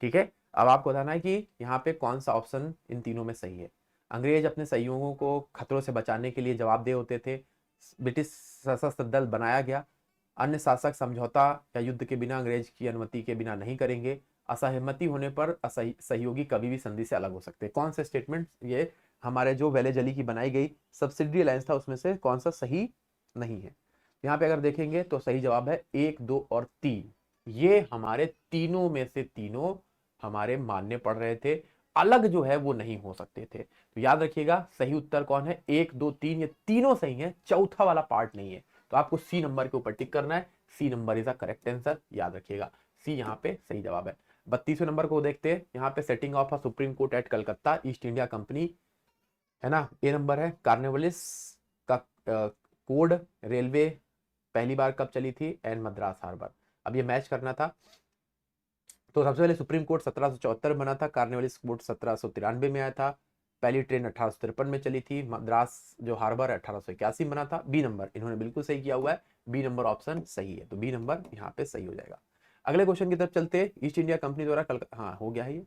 ठीक है, अब आपको बताना है कि यहाँ पे कौन सा ऑप्शन इन तीनों में सही है। अंग्रेज अपने सहयोगियों को खतरों से बचाने के लिए जवाबदेह होते थे। ब्रिटिश सशस्त्र दल बनाया गया। अन्य शासक समझौता या युद्ध के बिना अंग्रेज की अनुमति के बिना नहीं करेंगे। असहमति होने पर सहयोगी कभी भी संधि से अलग हो सकते हैं। कौन सा स्टेटमेंट ये हमारे जो वेलेजली की बनाई गई सब्सिडरी अलायंस था उसमें से कौन सा सही नहीं है? यहाँ पे अगर देखेंगे तो सही जवाब है 1, 2 और 3। ये हमारे तीनों में से तीनों हमारे मानने पड़ रहे थे, अलग जो है वो नहीं हो सकते थे। तो याद रखिएगा सही उत्तर कौन है? 1, 2, 3, ये तीनों सही है, चौथा वाला पार्ट नहीं है। तो आपको सी नंबर के ऊपर टिक करना है। C number is the correct answer, याद रखिएगा सी यहाँ पे सही जवाब है। 32वें नंबर को देखते हैं। यहाँ पे setting of a supreme court at Calcutta east India company, है ना। ए नंबर है कार्निवलिस का कोड रेलवे पहली बार कब चली थी? And Madras harbour. अब ये मैच करना था। तो सबसे पहले सुप्रीम कोर्ट 1774 बना था, कार्निवलिस कोर्ट 1793 में आया था। पहली ट्रेन 1853 में चली थी। मद्रास जो हार्बर 1881 बना था। बी नंबर इन्होंने बिल्कुल सही किया हुआ है, बी नंबर ऑप्शन सही है। तो बी नंबर यहाँ पे सही हो जाएगा। अगले क्वेश्चन की तरफ चलते हैं। ईस्ट इंडिया कंपनी द्वारा कल, हाँ हो गया है ये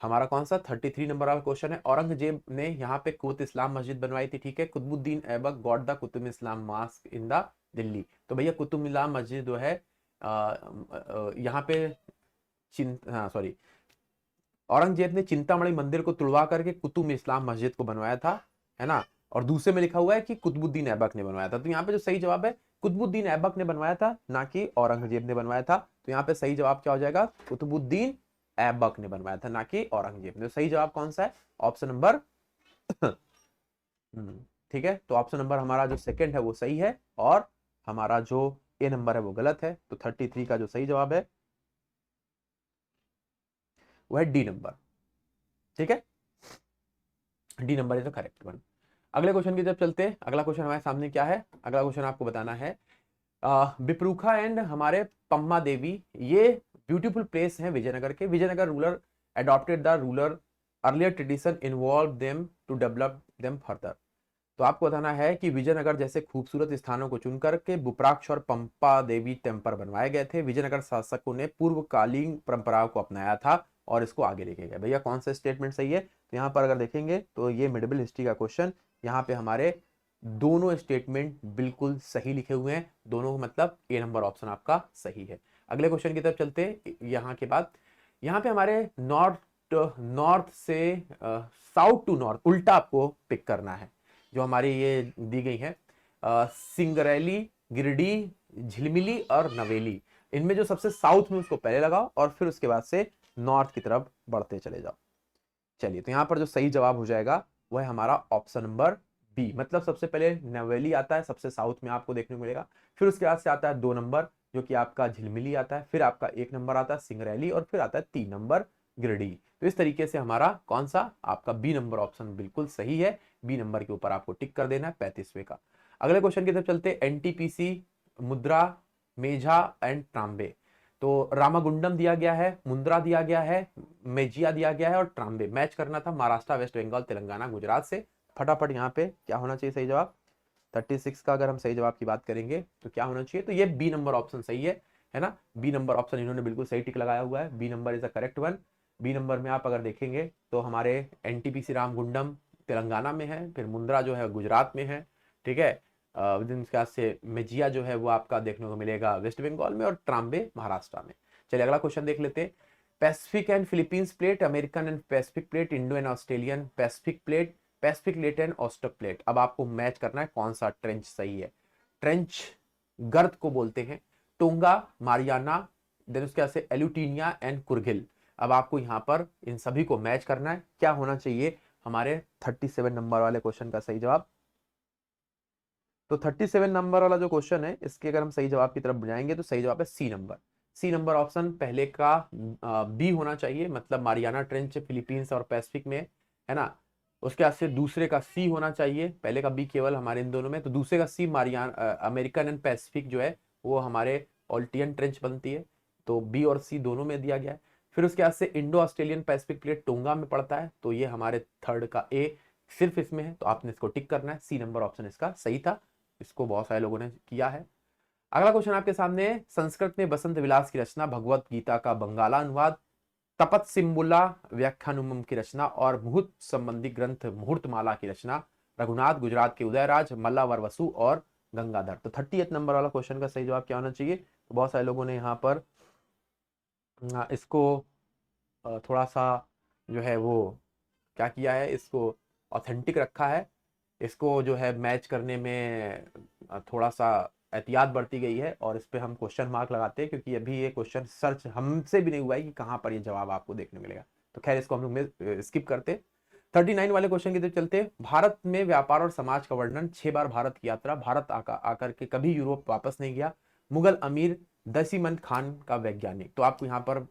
हमारा कौन सा 33 नंबर वाला क्वेश्चन है। औरंगजेब ने यहाँ पे कुतुब इस्लाम मस्जिद बनवाई थी। ठीक है, Qutbuddin Aibak got the Qutub Islam mosque in the Delhi. तो भैया कुतुब इस्लाम मस्जिद जो है यहाँ पे हाँ सॉरी, औरंगजेब ने चिंतामणि मंदिर को तुड़वा करके कुतुब इस्लाम मस्जिद को बनवाया था, है ना। और दूसरे में लिखा हुआ है कि कुतुबुद्दीन ऐबक ने बनवाया था। तो यहाँ पे जो सही जवाब है कुतुबुद्दीन ऐबक ने बनवाया था, ना कि औरंगजेब ने बनवाया था। तो यहाँ पे सही जवाब क्या हो जाएगा, कुतुबुद्दीन ऐबक ने बनवाया था, ना कि औरंगजेब ने। तो सही जवाब कौन सा है, ऑप्शन नंबर ठीक है। तो ऑप्शन नंबर हमारा जो सेकंड है वो सही है, और हमारा जो ए नंबर है वो गलत है। तो 33 का जो सही जवाब है वो है डी नंबर। ठीक है, D number is the correct one. अगले क्वेश्चन की तरफ चलते हैं। अगला क्वेश्चन हमारे सामने क्या है, अगला क्वेश्चन आपको बताना है बिप्रूखा एंड हमारे पम्मा देवी, ये ब्यूटीफुल प्लेस है विजयनगर के। Vijayanagara ruler adopted the ruler earlier tradition involve them to develop them further. तो आपको बताना है कि विजयनगर जैसे खूबसूरत स्थानों को चुनकर के बुप्राक्ष और पंपा देवी टेम्पल बनवाए गए थे। विजयनगर शासकों ने पूर्वकालीन परंपराओं को अपनाया था और इसको आगे लेके गए। भैया कौन सा स्टेटमेंट सही है, तो यहाँ पर अगर देखेंगे तो ये मिडिबल हिस्ट्री का क्वेश्चन, यहाँ पे हमारे दोनों स्टेटमेंट बिल्कुल सही लिखे हुए हैं, दोनों मतलब ए नंबर ऑप्शन आपका सही है। अगले क्वेश्चन की तरफ चलते हैं। यहाँ के बाद यहाँ पे हमारे नॉर्थ से साउथ टू नॉर्थ उल्टा आपको पिक करना है। जो हमारी ये दी गई है सिंगरैली, गिरिडीह, झिलमिली और नवेली, इनमें जो सबसे साउथ में उसको पहले लगाओ और फिर उसके बाद से नॉर्थ की तरफ बढ़ते चले जाओ। चलिए, तो यहाँ पर जो सही जवाब हो जाएगा वह है हमारा ऑप्शन नंबर बी, मतलब सबसे पहले नवेली आता है, सबसे साउथ में आपको देखने को मिलेगा। फिर उसके बाद से आता है 2 नंबर जो कि आपका झिलमिली आता है, फिर आपका 1 नंबर आता है सिंगरैली, और फिर आता है 3 नंबर गिरिडीह। तो इस तरीके से हमारा कौन सा आपका बी नंबर ऑप्शन बिल्कुल सही है। बी नंबर के ऊपर आपको टिक कर देना है 35वें का। अगले क्वेश्चन की तरफ चलते, एनटीपीसी, मुद्रा, मेझा एंड ट्राम्बे। तो रामागुंडम दिया गया है, मुंद्रा दिया गया है, मेजिया दिया गया है और ट्राम्बे मैच करना था महाराष्ट्र, वेस्ट बंगाल, तेलंगाना, गुजरात से। फटाफट यहाँ पे क्या होना चाहिए सही जवाब, 36 का अगर हम सही जवाब की बात करेंगे तो क्या होना चाहिए, तो ये बी नंबर ऑप्शन सही है ना। बी नंबर ऑप्शन इन्होंने बिल्कुल सही टिक लगाया हुआ है, B number is the correct one. B number में आप अगर देखेंगे तो हमारे एनटीपीसी रामगुंडम तेलंगाना में है, फिर मुंद्रा जो है गुजरात में है, ठीक है। इसके बाद से मेजिया जो है वो आपका देखने को मिलेगा वेस्ट बंगाल में, और ट्राम्बे महाराष्ट्र में। चलिए अगला क्वेश्चन देख लेते हैं। Pacific and Philippines plate, American and Pacific plate, Indo and Australian Pacific plate, Pacific plate and awestruck plate. अब आपको मैच करना है कौन सा ट्रेंच सही है। ट्रेंच गर्त को बोलते हैं, टोंगा, मारियाना, देन उसके बाद से एल्यूटीनिया एंड कुर्गिल। अब आपको यहाँ पर इन सभी को मैच करना है। क्या होना चाहिए हमारे 37 नंबर वाले क्वेश्चन का सही जवाब, तो 37 नंबर वाला जो क्वेश्चन है इसके अगर हम सही जवाब की तरफ जाएंगे तो सही जवाब है C number. C number option पहले का बी होना चाहिए, मतलब मारियाना ट्रेंच फिलीपींस और पैसिफिक में है ना। उसके बाद से दूसरे का सी होना चाहिए, पहले का बी केवल हमारे इन दोनों में, तो दूसरे का सी मारियाना अमेरिकन एंड पैसिफिक जो है वो हमारे ऑल्टियन ट्रेंच बनती है। तो बी और सी दोनों में दिया गया है। फिर उसके बाद से Indo Australian Pacific plate tonga में पड़ता है, तो ये हमारे थर्ड का ए सिर्फ इसमें है, तो आपने इसको टिक करना है। सी नंबर ऑप्शन इसका सही था, इसको बहुत सारे लोगों ने किया है। अगला क्वेश्चन आपके सामने है, संस्कृत में बसंत विलास की रचना, भगवत गीता का बंगाला अनुवाद, तपत सिम्बुला व्याख्यानुम की रचना और मुहूर्त संबंधी ग्रंथ मुहूर्तमाला की रचना, रघुनाथ, गुजरात के उदयराज, मल्लावर वसु और गंगाधर। तो 38 नंबर वाला क्वेश्चन का सही जवाब क्या होना चाहिए, तो बहुत सारे लोगों ने यहाँ पर इसको थोड़ा सा जो है वो क्या किया है, इसको ऑथेंटिक रखा है, इसको जो है मैच करने में थोड़ा सा एहतियात बरती गई है, और इस पे हम क्वेश्चन मार्क लगाते हैं क्योंकि अभी ये क्वेश्चन सर्च हमसे भी नहीं हुआ है कि कहाँ पर ये जवाब आपको देखने मिलेगा। तो खैर इसको हम लोग स्किप करते। 39 वाले क्वेश्चन की तरफ चलते। भारत में व्यापार और समाज का वर्णन, 6 बार भारत की यात्रा, भारत आकर के कभी यूरोप वापस नहीं गया, मुगल अमीर, दसीमंद खान का वैज्ञानिक। तो आपको यहाँ पर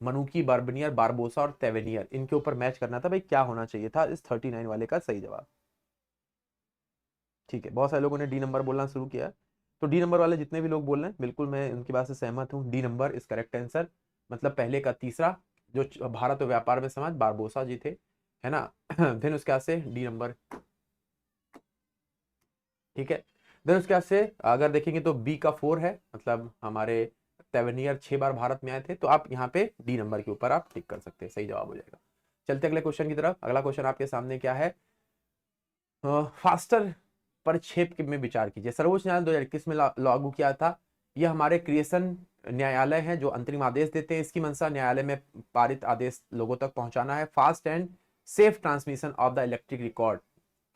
मनुकी, बार्बनियर, बारबोसा और तेवेनियर, इनके ऊपर मैच करना था भाई, क्या होना चाहिए था इस 39 वाले का सही जवाब। ठीक है, बहुत सारे लोगों ने डी नंबर बोलना शुरू किया। तो डी नंबर वाले जितने भी लोग बोल रहे हैं बिल्कुल मैं उनकी बात से सहमत हूँ। डी नंबर इस करेक्ट आंसर, मतलब पहले का तीसरा जो भारत और व्यापार में समाज, बारबोसा जी थे, है ना। देन उसके बाद से डी नंबर, ठीक है। देन उसके बाद से अगर देखेंगे तो बी का 4 है, मतलब हमारे तेवेनियर 6 बार भारत में आए थे, तो आप यहाँ पे डी नंबर के ऊपर आप टिक कर सकते हैं, सही जवाब हो जाएगा। चलते अगले क्वेश्चन की तरफ। अगला क्वेश्चन आपके सामने क्या है, फास्टर परिक्षेप में विचार कीजिए। सर्वोच्च न्यायालय 2021 में लागू किया था। यह हमारे क्रिएशन न्यायालय हैं जो अंतरिम आदेश देते हैं। इसकी मंशा न्यायालय में पारित आदेश लोगों तक पहुंचाना है। Fast and safe transmission of the electric record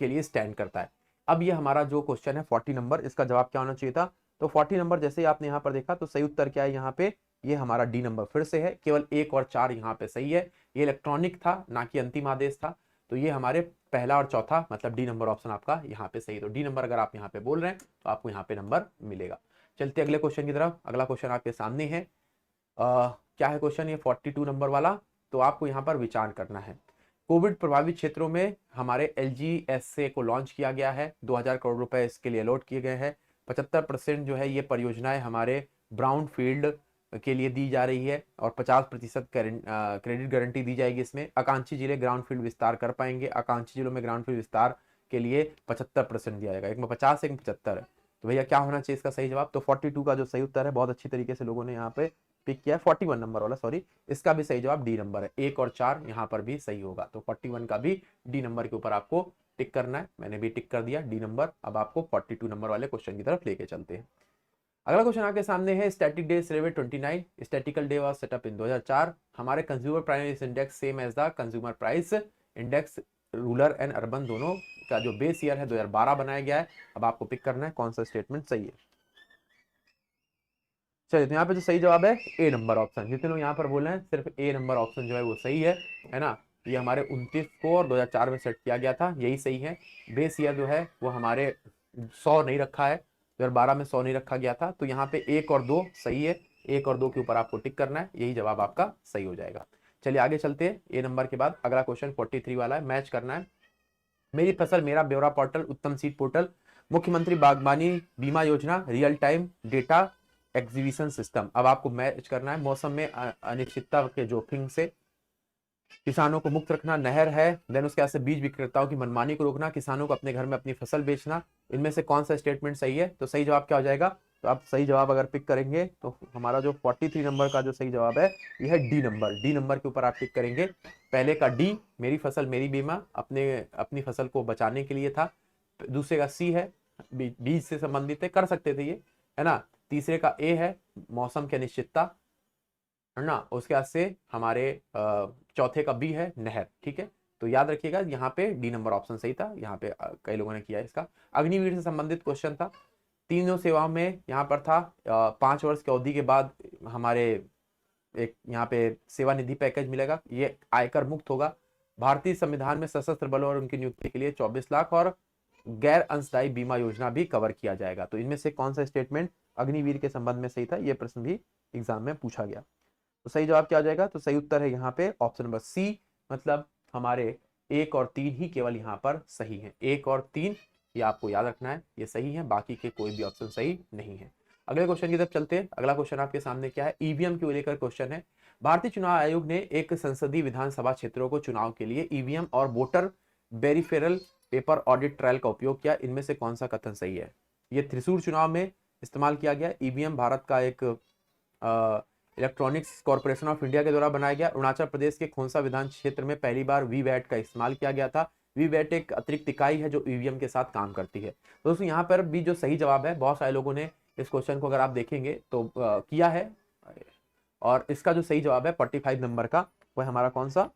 के लिए स्टैंड करता है। अब ये हमारा जो क्वेश्चन है 40 नंबर, इसका जवाब क्या होना चाहिए था? तो 40 नंबर जैसे ही आपने यहाँ पर देखा तो सही उत्तर क्या है यहाँ पे? ये हमारा डी नंबर फिर से है, केवल 1 और 4 यहाँ पे सही है। ये इलेक्ट्रॉनिक था, ना कि अंतिम आदेश था, तो ये हमारे पहला और चौथा मतलब डी नंबर ऑप्शन आपका यहाँ पे सही। तो डी नंबर अगर आप यहाँ पे बोल रहे हैं तो आपको यहाँ पे नंबर मिलेगा। चलते अगले क्वेश्चन की तरफ। अगला क्वेश्चन आपके सामने है, क्या है क्वेश्चन ये 42 नंबर वाला? तो आपको यहाँ पर विचार करना है। कोविड प्रभावित क्षेत्रों में हमारे LGSA को लॉन्च किया गया है, 2000 करोड़ रुपए इसके लिए अलॉट किए गए हैं। 75% जो है ये परियोजनाएं हमारे ब्राउन फील्ड के लिए दी जा रही है और 50% क्रेडिट गारंटी दी जाएगी इसमें। आकांक्षी जिले ग्राउंड फील्ड विस्तार कर पाएंगे, आकांक्षी जिलों में ग्राउंड फील्ड विस्तार के लिए 75% दिया जाएगा, एक में 50 एक में 75। तो भैया क्या होना चाहिए इसका सही जवाब? तो 42 का जो सही उत्तर है, बहुत अच्छी तरीके से लोगों ने यहाँ पे पिक किया है, 41 नंबर वाला सॉरी, इसका भी सही जवाब डी नंबर है। 1 और 4 यहाँ पर भी सही होगा, तो 41 का भी डी नंबर के ऊपर आपको टिक करना है। मैंने भी टिक कर दिया डी नंबर। अब आपको 42 नंबर वाले क्वेश्चन की तरफ लेके चलते हैं। अगला क्वेश्चन आपके सामने है, statistic day celebrate 29, statistical day was set up in 2004। हमारे consumer price index same as the consumer price index, rural and urban दोनों का जो बेस ईयर है 2012 बनाया गया है। अब आपको पिक करना है कौन सा स्टेटमेंट सही है। चलिए, तो यहाँ पे जो सही जवाब है ए नंबर ऑप्शन। जितने लोग यहाँ पर बोल रहे हैं सिर्फ ए नंबर ऑप्शन जो है वो सही है ना। ये हमारे 29 को और 2004 में सेट किया गया था, यही सही है। बेस ईयर जो है वो हमारे 100 नहीं रखा है, 2012 में 100 नहीं रखा गया था, तो यहाँ पे 1 और 2 सही है। 1 और 2 के ऊपर आपको टिक करना है, यही जवाब आपका सही हो जाएगा। चलिए आगे चलते हैं। ए नंबर के बाद अगला क्वेश्चन 43 वाला है, मैच करना है। मेरी फसल मेरा ब्यौरा पोर्टल, उत्तम सीड पोर्टल, मुख्यमंत्री बागबानी बीमा योजना, real time data exhibition system. अब आपको मैच करना है। मौसम में अनिश्चितता के जोखिम से किसानों को मुक्त रखना, नहर है, देन उसके बाद बीज विक्रेताओं की मनमानी को रोकना, किसानों को अपने घर में अपनी फसल बेचना। इनमें से कौन सा स्टेटमेंट सही है? तो सही जवाब क्या हो जाएगा? तो आप सही जवाब अगर पिक करेंगे तो हमारा जो 43 नंबर का जो सही जवाब है यह है डी नंबर। डी नंबर के ऊपर आप टिक करेंगे। पहले का डी, मेरी फसल मेरी बीमा, अपनी फसल को बचाने के लिए था। दूसरे का सी है, बीज से संबंधित है, कर सकते थे ये, है ना। तीसरे का ए है, मौसम की अनिश्चितता, है ना। उसके बाद से हमारे चौथे का बी है, नहर। ठीक है, तो याद रखिएगा यहाँ पे डी नंबर ऑप्शन सही था। यहाँ पे कई लोगों ने किया इसका। अग्निवीर से संबंधित क्वेश्चन था। तीनों सेवाओं में यहाँ पर था 5 वर्ष की अवधि के बाद हमारे एक यहाँ पे सेवा निधि पैकेज मिलेगा, ये आयकर मुक्त होगा। भारतीय संविधान में सशस्त्र बलों और उनकी नियुक्ति के लिए 24 लाख और गैर अंशदायी बीमा योजना भी कवर किया जाएगा। तो इनमें से कौन सा स्टेटमेंट अग्निवीर के संबंध में सही था? ये प्रश्न भी एग्जाम में पूछा गया। तो सही जवाब क्या हो जाएगा? तो सही उत्तर है यहाँ पे ऑप्शन नंबर सी, मतलब हमारे 1 और 3 ही केवल यहाँ पर सही है। 1 और 3 ये आपको याद रखना है, ये सही है, बाकी के कोई भी ऑप्शन सही नहीं है। अगले क्वेश्चन की तरफ चलते हैं। अगला क्वेश्चन आपके सामने क्या है? ईवीएम को लेकर क्वेश्चन है। भारतीय चुनाव आयोग ने एक संसदीय विधानसभा क्षेत्रों को चुनाव के लिए ईवीएम और वोटर वेरिफेरल पेपर ऑडिट ट्रायल का उपयोग किया। इनमें से कौन सा कथन सही है? ये त्रिशूर चुनाव में इस्तेमाल किया गया। ईवीएम भारत का एक इलेक्ट्रॉनिक्स कॉर्पोरेशन ऑफ इंडिया के द्वारा बनाया गया। अरुणाचल प्रदेश के खोंसा विधान क्षेत्र में पहली बार वीवैट का इस्तेमाल किया गया था। वीवैट एक अतिरिक्त इकाई है जो ईवीएम के साथ काम करती है। दोस्तों यहाँ पर भी जो सही जवाब है, बहुत सारे लोगों ने इस क्वेश्चन को अगर आप देखेंगे तो किया है, और इसका जो सही जवाब है 45 नंबर का, वह हमारा कौन सा?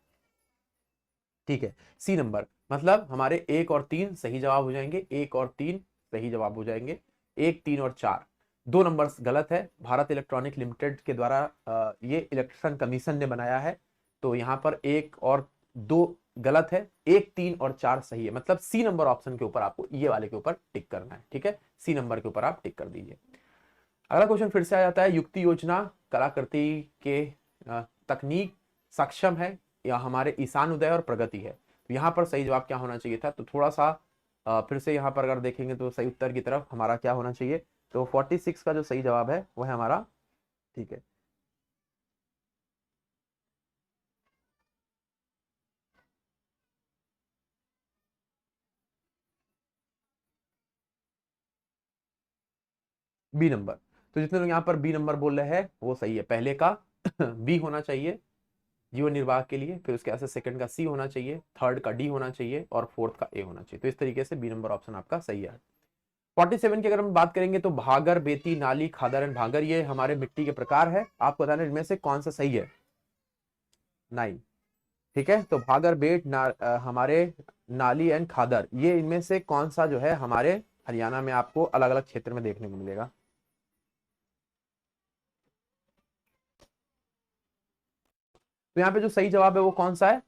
ठीक है, सी नंबर। मतलब हमारे 1 और 3 सही जवाब हो जाएंगे। 1 और 3 सही जवाब हो जाएंगे। 1, 3 और 4 2 नंबर गलत है। भारत इलेक्ट्रॉनिक लिमिटेड के द्वारा ये इलेक्शन कमीशन ने बनाया है, तो यहाँ पर 1 और 2 गलत है। 1, 3 और 4 सही है। मतलब सी नंबर ऑप्शन के ऊपर आपको ये वाले के ऊपर टिक करना है। ठीक है, सी नंबर के ऊपर आप टिक कर दीजिए। अगला क्वेश्चन फिर से आ जाता है, युक्ति योजना कलाकृति के तकनीक सक्षम है या हमारे ईशान उदय और प्रगति है। तो यहाँ पर सही जवाब क्या होना चाहिए था? तो थोड़ा सा फिर से यहाँ पर अगर देखेंगे तो सही उत्तर की तरफ हमारा क्या होना चाहिए? तो 46 का जो सही जवाब है वो है हमारा, ठीक है, बी नंबर। तो जितने लोग यहाँ पर बी नंबर बोल रहे हैं वो सही है। पहले का बी होना चाहिए जीवन निर्वाह के लिए, फिर उसके बाद सेकंड का सी होना चाहिए, थर्ड का डी होना चाहिए और फोर्थ का ए होना चाहिए। तो इस तरीके से बी नंबर ऑप्शन आपका सही है। 47 की अगर हम बात करेंगे तो भागर, बेती, नाली, खादर एंड भांगर ये हमारे मिट्टी के प्रकार है। आपको बताना इनमें से कौन सा सही है? 9 ठीक है, तो भागर, बेट, हमारे नाली एंड खादर, ये इनमें से कौन सा जो है हमारे हरियाणा में आपको अलग अलग क्षेत्र में देखने को मिलेगा? तो यहाँ पे जो सही जवाब है वो कौन सा है?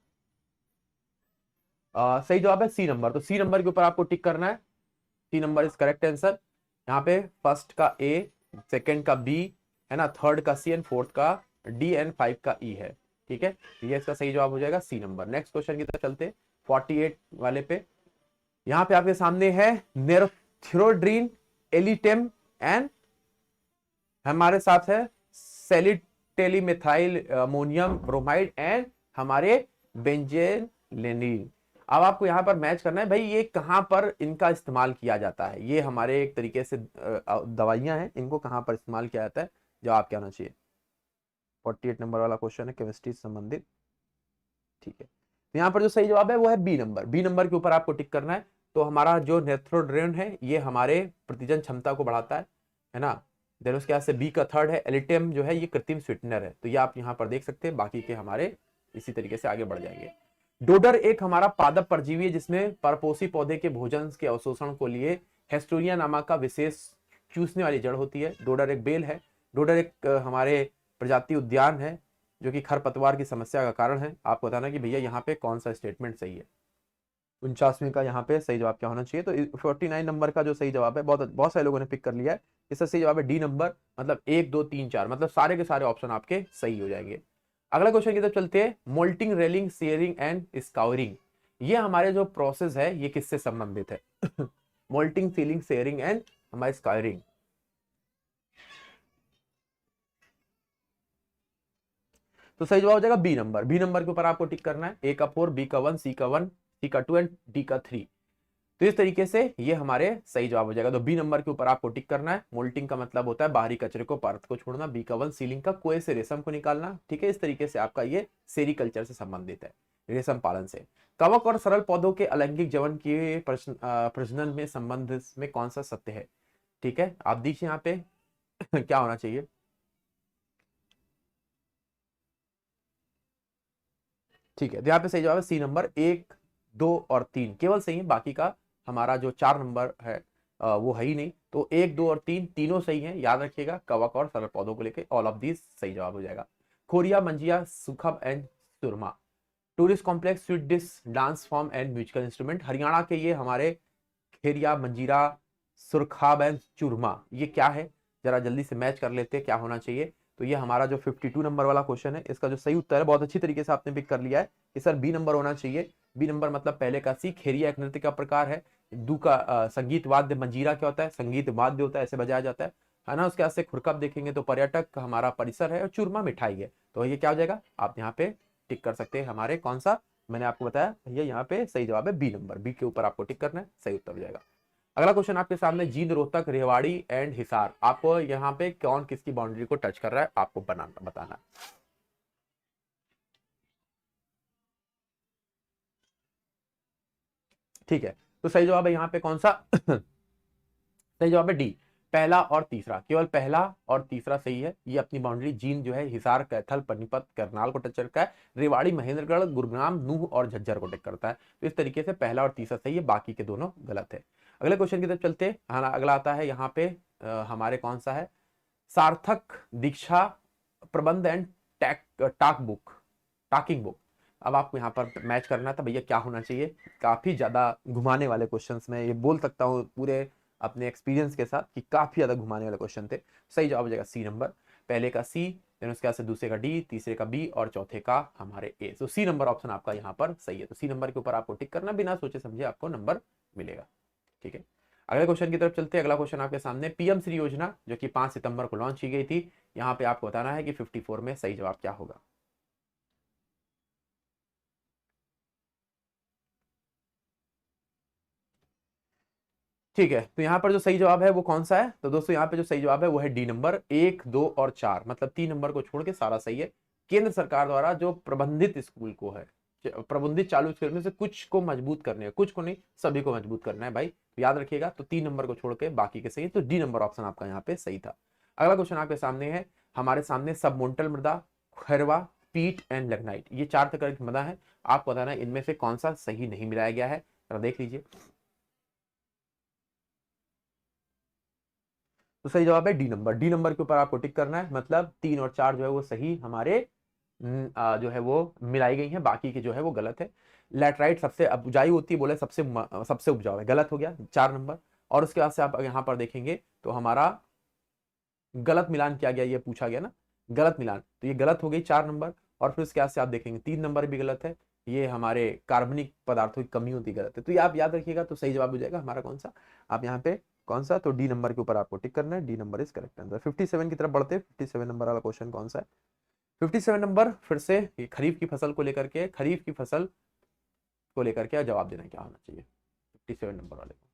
सही जवाब है सी नंबर। तो सी नंबर के ऊपर आपको टिक करना है। C number is correct answer. यहाँ पे फर्स्ट का ए, सेकंड का बी, है ना, थर्ड का सी एंड फोर्थ का डी एंड फाइव का ई है। ठीक है, ये इसका सही जवाब हो जाएगा सी नंबर। नेक्स्ट क्वेश्चन की तरफ चलते 48 वाले पे। यहाँ पे आपके सामने है नेरथ्रोड्रीन, एलिटेम एंड हमारे साथ है सेलिटेलीमेथाइल अमोनियम ब्रोमाइड एंड हमारे बेंजेन लेनिन। अब आपको यहां पर मैच करना है भाई ये कहां पर इनका इस्तेमाल किया जाता है। ये हमारे एक तरीके से दवाइयां हैं, इनको कहां पर इस्तेमाल किया जाता है? जवाब क्या होना चाहिए? 48 नंबर वाला क्वेश्चन है केमिस्ट्री से संबंधित। ठीक है, तो यहाँ पर जो सही जवाब है वो है बी नंबर। बी नंबर के ऊपर आपको टिक करना है। तो हमारा जो नेथ्रोड्रेन है ये हमारे प्रतिजन क्षमता को बढ़ाता है ना। देन उसके बाद से बी का थर्ड है एलिटियम, जो है ये कृत्रिम स्वीटनर है। तो ये आप यहाँ पर देख सकते हैं, बाकी के हमारे इसी तरीके से आगे बढ़ जाएंगे। डोडर एक हमारा पादप परजीवी है जिसमें परपोषी पौधे के भोजन के अवशोषण को लिए हेस्टोरिया नामक का विशेष चूसने वाली जड़ होती है। डोडर एक बेल है। डोडर एक हमारे प्रजाति उद्यान है जो कि खरपतवार की समस्या का कारण है। आपको बताना कि भैया यहाँ पे कौन सा स्टेटमेंट सही है। 49वें का यहाँ पे सही जवाब क्या होना चाहिए? तो 49 नंबर का जो सही जवाब है, बहुत बहुत सारे लोगों ने पिक कर लिया है। इसका सही जवाब है डी नंबर, मतलब 1 2 3 4, मतलब सारे के सारे ऑप्शन आपके सही हो जाएंगे। अगला क्वेश्चन की तरफ चलते हैं। Moulting, railing, sharing and scouring, ये हमारे जो प्रोसेस है ये किससे संबंधित है? मोल्टिंग, सीलिंग, सेयरिंग एंड हमारे स्काउरिंग। तो सही जवाब हो जाएगा बी नंबर। बी नंबर के ऊपर आपको टिक करना है। ए का 4, बी का 1, सी का 1, सी का 2 एंड डी का 3। तो इस तरीके से ये हमारे सही जवाब हो जाएगा। तो बी नंबर के ऊपर आपको टिक करना है। मोल्टिंग का मतलब होता है बाहरी कचरे को, परत को छोड़ना। बी का 1 सीलिंग का कुएं से रेशम को निकालना। ठीक है, इस तरीके से आपका ये सेरिकल्चर से संबंधित है, रेशम पालन से। कवक और सरल पौधों के अलैंगिक जवन के प्रजनन में संबंध में कौन सा सत्य है? ठीक है, आप देखिए यहाँ पे क्या होना चाहिए। ठीक है, तो यहाँ पे सही जवाब है सी नंबर। 1 2 और 3 केवल सही है, बाकी का हमारा जो 4 नंबर है वो है ही नहीं। तो 1 2 और 3 तीनों सही है, याद रखिएगा। कवक और सरल पौधों को लेकर ऑल ऑफ दीज सही जवाब हो जाएगा। Khoriya, Manjiya, Sukhab and Surma, tourist complex, sweet dish, dance form and musical instrument. Haryana के ये हमारे खेरिया, मंजीरा, सुरखाब एंड चूरमा, ये क्या है? जरा जल्दी से मैच कर लेते हैं क्या होना चाहिए। तो ये हमारा जो 52 नंबर वाला क्वेश्चन है, इसका जो सही उत्तर है, बहुत अच्छी तरीके से आपने पिक कर लिया है कि सर बी नंबर होना चाहिए। बी नंबर मतलब पहले का सी। खेरिया एक नृत्य का प्रकार है। दू का संगीत वाद्य। मंजीरा क्या होता है? संगीत वाद्य होता है, ऐसे बजाया जाता है ना। उसके बाद से खुरकब देखेंगे तो पर्यटक का हमारा परिसर है, और चूरमा मिठाई है। तो ये क्या हो जाएगा? आप यहाँ पे टिक कर सकते हैं हमारे कौन सा, मैंने आपको बताया भैया यहाँ पे सही जवाब है बी नंबर। बी के ऊपर आपको टिक करना है, सही उत्तर हो जाएगा। अगला क्वेश्चन आपके सामने, जींद, रोहतक, रेवाड़ी एंड हिसार, आपको यहाँ पे कौन किसकी बाउंड्री को टच कर रहा है आपको बनाना बताना है। ठीक है, तो सही जवाब है यहाँ पे कौन सा? सही जवाब है डी, पहला और तीसरा। केवल पहला और तीसरा सही है। ये अपनी बाउंड्री जींद जो है हिसार, कैथल, पानीपत, करनाल को टच करता है। रेवाड़ी महेंद्रगढ़, गुरुग्राम, नूह और झज्जर को टच करता है। तो इस तरीके से पहला और तीसरा सही है, बाकी के दोनों गलत है। अगले क्वेश्चन की तरफ चलते हैं। हाँ, अगला आता है यहाँ पे हमारे कौन सा है? Sarthak, Diksha, Prabandh and talk book, talking book. अब आपको यहाँ पर मैच करना था भैया क्या होना चाहिए। काफी ज्यादा घुमाने वाले क्वेश्चंस में ये बोल सकता हूँ पूरे अपने एक्सपीरियंस के साथ कि काफी ज्यादा घुमाने वाले क्वेश्चन थे। सही जवाब हो जाएगा सी नंबर। पहले का सी, देन उसके बाद से दूसरे का डी, तीसरे का बी और चौथे का हमारे ए। तो सी नंबर ऑप्शन आपका यहाँ पर सही है। तो सी नंबर के ऊपर आपको टिक करना, बिना सोचे समझे आपको नंबर मिलेगा। ठीक है, अगले क्वेश्चन की तरफ चलते हैं। अगला क्वेश्चन आपके सामने, पीएम श्री योजना जो कि 5 सितंबर को लॉन्च की गई थी, यहाँ पे आपको बताना है कि 54 में सही जवाब क्या होगा। ठीक है, तो यहाँ पर जो सही जवाब है वो कौन सा है? तो दोस्तों यहाँ पे जो सही जवाब है वो है डी नंबर। 1 2 और 4, मतलब 3 नंबर को छोड़ के सारा सही है। केंद्र सरकार द्वारा जो प्रबंधित स्कूल को है, प्रबंधित चालू स्कूल में से कुछ को मजबूत करने है, कुछ को नहीं, सभी को मजबूत करना है भाई, तो याद रखिएगा। तो 3 नंबर को छोड़ के बाकी के सही है, तो डी नंबर ऑप्शन आपका यहाँ पे सही था। अगला क्वेश्चन आपके सामने है, हमारे सामने सबमोंटल मृदा, खैरवा, पीट एंड लिग्नाइट, ये 4 तरह की मदा है। आपको बताना है इनमें से कौन सा सही नहीं मिलाया गया है, जरा देख लीजिए। तो सही जवाब है डी नंबर। डी नंबर के ऊपर आपको टिक करना है, मतलब 3 और 4 जो है वो सही हमारे जो है वो मिलाई गई हैं, बाकी के जो है वो गलत है। लैटराइट सबसे उपजाऊ होती है, बोले सबसे उपजाऊ है, गलत हो गया 4 नंबर। और उसके बाद से आप यहाँ पर देखेंगे तो हमारा गलत मिलान किया गया, ये पूछा गया ना, गलत मिलान, तो ये गलत हो गई 4 नंबर। और फिर उसके बाद से आप देखेंगे 3 नंबर भी गलत है, ये हमारे कार्बनिक पदार्थों की कमी होती गलत है। तो ये आप याद रखिएगा, तो सही जवाब हो जाएगा हमारा कौन सा, आप यहाँ पे कौन सा, तो डी नंबर के ऊपर आपको टिक करना है, D number is correct answer. 57 की तरफ बढ़ते हैं, 57 नंबर वाला क्वेश्चन कौन सा है। 57 नंबर फिर से ये खरीफ की फसल को लेकर के, खरीफ की फसल को लेकर के जवाब देना क्या होना चाहिए 57 नंबर वाले को।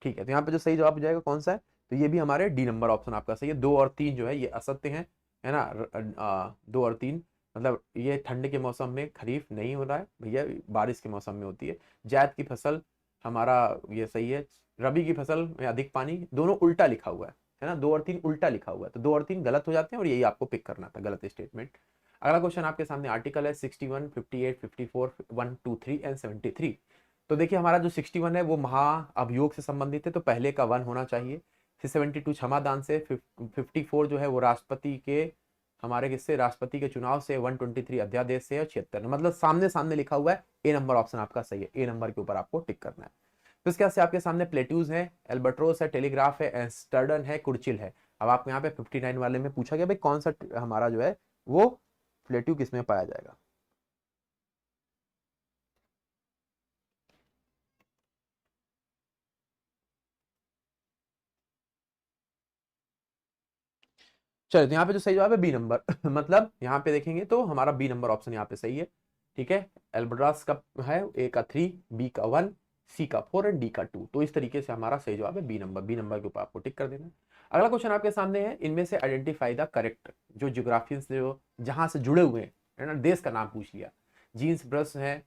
ठीक है, तो यहाँ पे जो सही जवाब हो जाएगा कौन सा है, तो ये भी हमारे डी नंबर ऑप्शन आपका सही है। 2 और 3 जो है ये असत्य हैं, है ना। 2 और 3 मतलब ये ठंड के मौसम में खरीफ नहीं हो रहा है भैया, बारिश के मौसम में होती है। जायद की फसल हमारा ये सही है। रबी की फसल में अधिक पानी, दोनों उल्टा लिखा हुआ है ना, 2 और 3 उल्टा लिखा हुआ है, तो 2 और 3 गलत हो जाते हैं और यही आपको पिक करना था, गलत स्टेटमेंट। अगला क्वेश्चन आपके सामने आर्टिकल है 61, 58, 54, 1, 2, 3 एंड 73। तो देखिए हमारा जो 61 है वो महाअभियोग से संबंधित है, तो पहले का 1 होना चाहिए। फिर 72 क्षमादान से, 54 जो है वो राष्ट्रपति के, हमारे किससे, राष्ट्रपति के चुनाव से, 123 अध्यादेश से, और 76 मतलब सामने सामने लिखा हुआ है। ए नंबर ऑप्शन आपका सही है, ए नंबर के ऊपर आपको टिक करना है। तो इसके से आपके सामने प्लेट्यूज है, एल्बर्ट्रोस है, टेलीग्राफ है, एस्टर्डन है, कुर्चिल है। अब आपको यहाँ पे 59 वाले में पूछा गया भाई कौन सा हमारा जो है वो प्लेट्यू किसमें पाया जाएगा। चलो, तो यहाँ पे जो सही जवाब है बी नंबर मतलब यहाँ पे देखेंगे तो हमारा बी नंबर ऑप्शन यहाँ पे सही है। ठीक है, एल्बर्ट्रास का है, ए का 3, बी का 1, सी का 4 एंड डी का 2। तो इस तरीके से हमारा सही जवाब है बी नंबर। बी नंबर के ऊपर आपको टिक कर देना है। अगला क्वेश्चन आपके सामने है, इनमें से आइडेंटिफाई द करेक्ट, जो ज्योग्राफियंस जो जहां से जुड़े हुए हैं, है ना, देश का नाम पूछ लिया। जीन्स ब्रस है,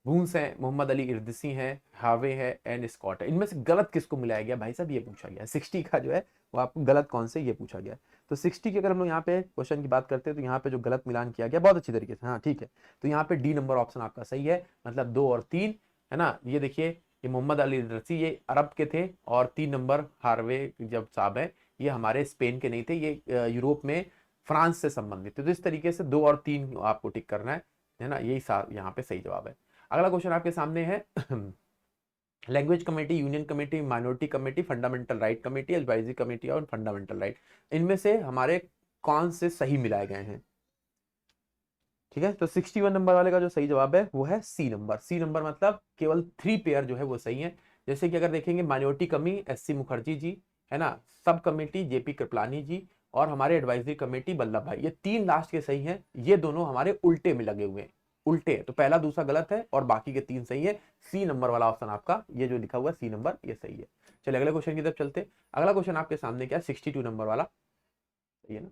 भूंस है, मोहम्मद अली इर्दिसी है, हावे है एंड स्कॉट है। इनमें से गलत किसको मिलाया गया भाई साहब, ये पूछा गया। 60 का जो है वो आपको गलत कौन से, ये पूछा गया। तो 60 की अगर हम लोग यहाँ पे क्वेश्चन की बात करते हैं, तो यहाँ पे जो गलत मिलान किया गया बहुत अच्छी तरीके से, हाँ ठीक है, तो यहाँ पे डी नंबर ऑप्शन आपका सही है, मतलब 2 और 3, है ना। ये देखिए, ये मोहम्मद अली रसी ये अरब के थे, और 3 नंबर हार्वे जब साहब है, ये हमारे स्पेन के नहीं थे, ये यूरोप में फ्रांस से संबंधित थे। तो इस तरीके से 2 और 3 आपको टिक करना है ना, यही यहाँ पे सही जवाब है। अगला क्वेश्चन आपके सामने है language committee, union committee, minority committee, fundamental right committee, advisory committee और फंडामेंटल राइट, इनमें से हमारे कौन से सही मिलाए गए हैं। ठीक है, तो 61 नंबर वाले का जो सही जवाब है वो है सी नंबर। सी नंबर मतलब केवल 3 पेयर जो है वो सही है। जैसे कि अगर देखेंगे माइनॉरिटी कमी एस.सी. मुखर्जी जी, है ना, सब कमेटी जे.पी. कृपलानी जी, और हमारे एडवाइजरी कमेटी वल्लभ भाई, ये 3 लास्ट के सही हैं। ये दोनों हमारे उल्टे में लगे हुए हैं, उल्टे, तो पहला दूसरा गलत है और बाकी के 3 सही है। सी नंबर वाला ऑप्शन आपका ये जो लिखा हुआ है सी नंबर, ये सही है। चलिए अगले क्वेश्चन की तरफ चलते। अगला क्वेश्चन आपके सामने क्या है, 62 नंबर वाला, सही है ना।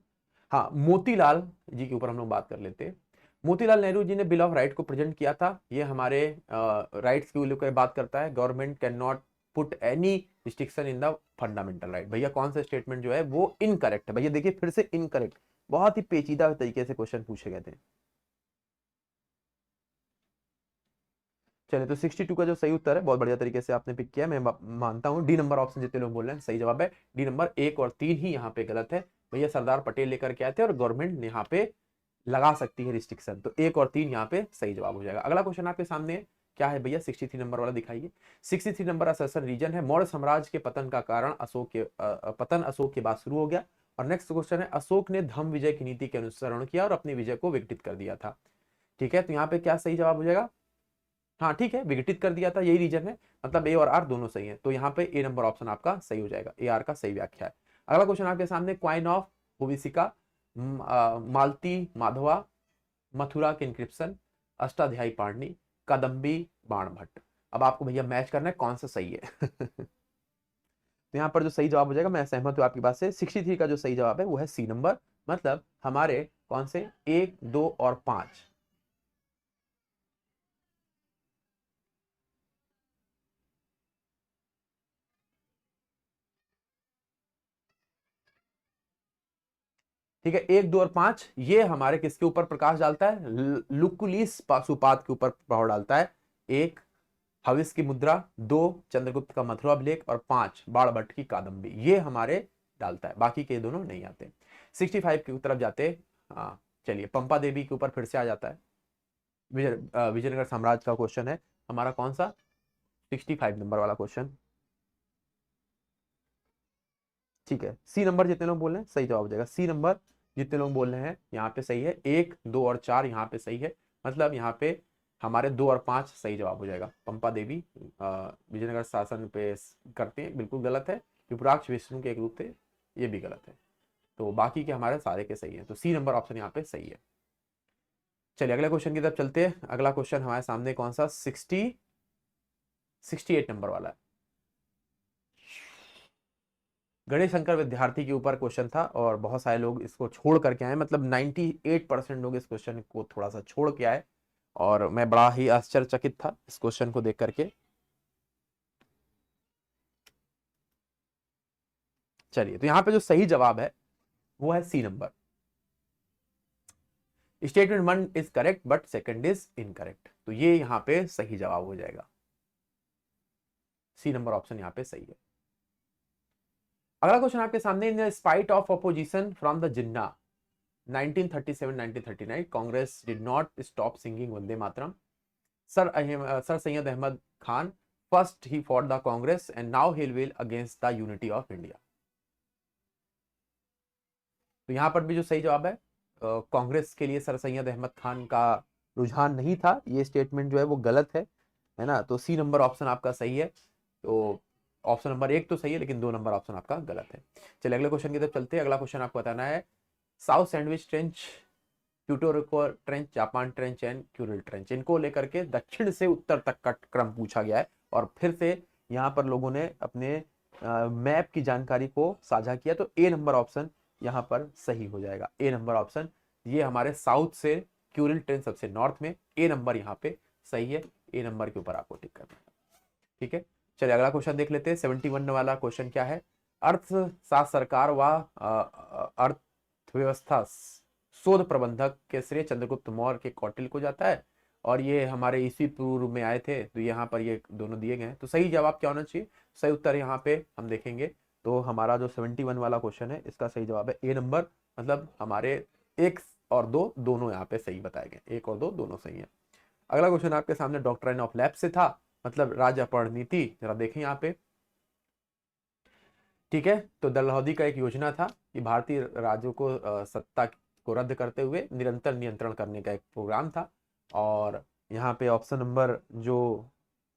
हाँ, मोतीलाल जी के ऊपर हम लोग बात कर लेते हैं। मोतीलाल नेहरू जी ने बिल ऑफ राइट को प्रेजेंट किया था, ये हमारे राइट्स के लेकर बात करता है। Government can not put any restriction in the fundamental right. भैया कौन सा स्टेटमेंट जो है वो इनकरेक्ट है, भैया देखिए फिर से इनकरेक्ट, बहुत ही पेचीदा तरीके से क्वेश्चन पूछे गए थे। चलिए, तो 62 का जो सही उत्तर है, बहुत बढ़िया तरीके से आपने पिक किया, मैं मानता हूँ। डी नंबर ऑप्शन जितने लोग बोल रहे हैं सही जवाब है। डी नंबर 1 और 3 ही यहाँ पे गलत है। भैया सरदार पटेल लेकर के आए थे और गवर्नमेंट यहाँ पे लगा सकती है रिस्ट्रिक्शन, तो 1 और 3 यहाँ पे सही जवाब हो जाएगा। अगला क्वेश्चन आपके सामने क्या है भैया, 63 नंबर वाला दिखाइए। 63 नंबर असर्शन रीजन है, मौर्य साम्राज्य के पतन का कारण अशोक के पतन अशोक के बाद शुरू हो गया। और नेक्स्ट क्वेश्चन है, अशोक ने धम्म विजय की नीति के अनुसरण किया और अपनी विजय को विघटित कर दिया था। ठीक है, तो यहाँ पे क्या सही जवाब हो जाएगा, हाँ ठीक है, विघटित कर दिया था, यही रीजन है, मतलब ए और आर दोनों सही है, तो यहाँ पे ए नंबर ऑप्शन आपका सही हो जाएगा, ए आर का सही व्याख्या है। अगला क्वेश्चन आपके सामने, क्वाइन ऑफ हुविसिका, मालती माधवा, मथुरा के इंक्रिप्शन, अष्टाध्यायी पाणनी, कदम्बी बाण भट्ट। अब आपको भैया मैच करना है कौन सा सही है तो यहाँ पर जो सही जवाब हो जाएगा, मैं सहमत हूँ आपकी बात से, 63 का जो सही जवाब है वो है सी नंबर, मतलब हमारे कौन से 1, 2 और 5। ठीक है, 1, 2 और 5 ये हमारे किसके ऊपर प्रकाश डालता है? लुकुलिस पाशुपात के ऊपर प्रभाव डालता है। 1 हविस की मुद्रा, 2 चंद्रगुप्त का मथुरा अभिलेख और 5 बाणभट्ट की कादम्बी, ये हमारे डालता है, बाकी के दोनों नहीं आते। 65 की तरफ जाते। हाँ चलिए, पंपा देवी के ऊपर फिर से आ जाता है। विजयनगर साम्राज्य का क्वेश्चन है हमारा, कौन सा? 65 नंबर वाला क्वेश्चन। ठीक है, सी नंबर जितने लोग बोल रहे हैं सही जवाब हो जाएगा। सी नंबर जितने लोग बोल रहे हैं यहाँ पे सही है। 1, 2 और 4 यहाँ पे सही है, मतलब यहाँ पे हमारे 2 और 5 सही जवाब हो जाएगा। पंपा देवी विजयनगर शासन पे करते हैं, बिल्कुल गलत है। विप्राक्ष विष्णु के एक रूप थे, ये भी गलत है। तो बाकी के हमारे सारे के सही है, तो सी नंबर ऑप्शन यहाँ पे सही है। चलिए अगले क्वेश्चन की तरफ चलते हैं। अगला क्वेश्चन हमारे सामने कौन सा? 68 नंबर वाला है। गणेश शंकर विद्यार्थी के ऊपर क्वेश्चन था और बहुत सारे लोग इसको छोड़ करके आए, मतलब 98% लोग इस क्वेश्चन को थोड़ा सा छोड़ के आए और मैं बड़ा ही आश्चर्यचकित था इस क्वेश्चन को देख करके। चलिए, तो यहाँ पे जो सही जवाब है वो है C number. Statement 1 is correct but second is incorrect, तो ये यहाँ पे सही जवाब हो जाएगा। सी नंबर ऑप्शन यहाँ पे सही है। अगला क्वेश्चन आपके सामने, in spite of opposition from the Jinnah 1937-1939 Congress did not stop singing Vande Mataram. Sir Syed Ahmad Khan first he fought the Congress and now he will against the unity of India. तो यहां पर भी जो सही जवाब है, कांग्रेस के लिए सर सैयद अहमद खान का रुझान नहीं था, ये स्टेटमेंट जो है वो गलत है ना। तो सी नंबर ऑप्शन आपका सही है। तो ऑप्शन नंबर 1 तो सही है, लेकिन 2 नंबर ऑप्शन आपका गलत है। चलिए अगले क्वेश्चन की तरफ चलते हैं। अगला क्वेश्चन आपको बताना है, south sandwich trench, Puerto Rico trench, Japan trench and Kuril trench, इनको लेकर के दक्षिण से उत्तर तक का क्रम पूछा गया है और फिर से यहाँ पर लोगों ने अपने मैप की जानकारी को साझा किया। तो ए नंबर ऑप्शन यहाँ पर सही हो जाएगा। ए नंबर ऑप्शन, ये हमारे साउथ से क्यूरिल ट्रेंच सबसे नॉर्थ में, ए नंबर यहाँ पे सही है। ए नंबर के ऊपर आपको टिक करना है। ठीक है, चलिए अगला क्वेश्चन देख लेते हैं। 71 वाला क्वेश्चन क्या है? अर्थशास्त्र सरकार व अर्थव्यवस्था शोध प्रबंधक के श्रेय चंद्रगुप्त मौर्य के कौटिल्य को जाता है और ये हमारे ईस्वी पूर्व में आए थे, तो यहाँ पर ये दोनों दिए गए हैं। तो सही जवाब क्या होना चाहिए? सही उत्तर यहाँ पे हम देखेंगे तो हमारा जो 71 वाला क्वेश्चन है इसका सही जवाब है ए नंबर, मतलब हमारे 1 और 2 दोनों यहाँ पे सही बताए गए, 1 और 2 दोनों सही है। अगला क्वेश्चन आपके सामने डॉक्ट्राइन ऑफ लैप्स से था, मतलब राज्य अपहरण नीति, जरा देखें यहाँ पे। ठीक है, तो डलहौजी का एक योजना था कि भारतीय राज्यों को सत्ता को रद्द करते हुए निरंतर नियंत्रण करने का एक प्रोग्राम था। और यहाँ पे ऑप्शन नंबर जो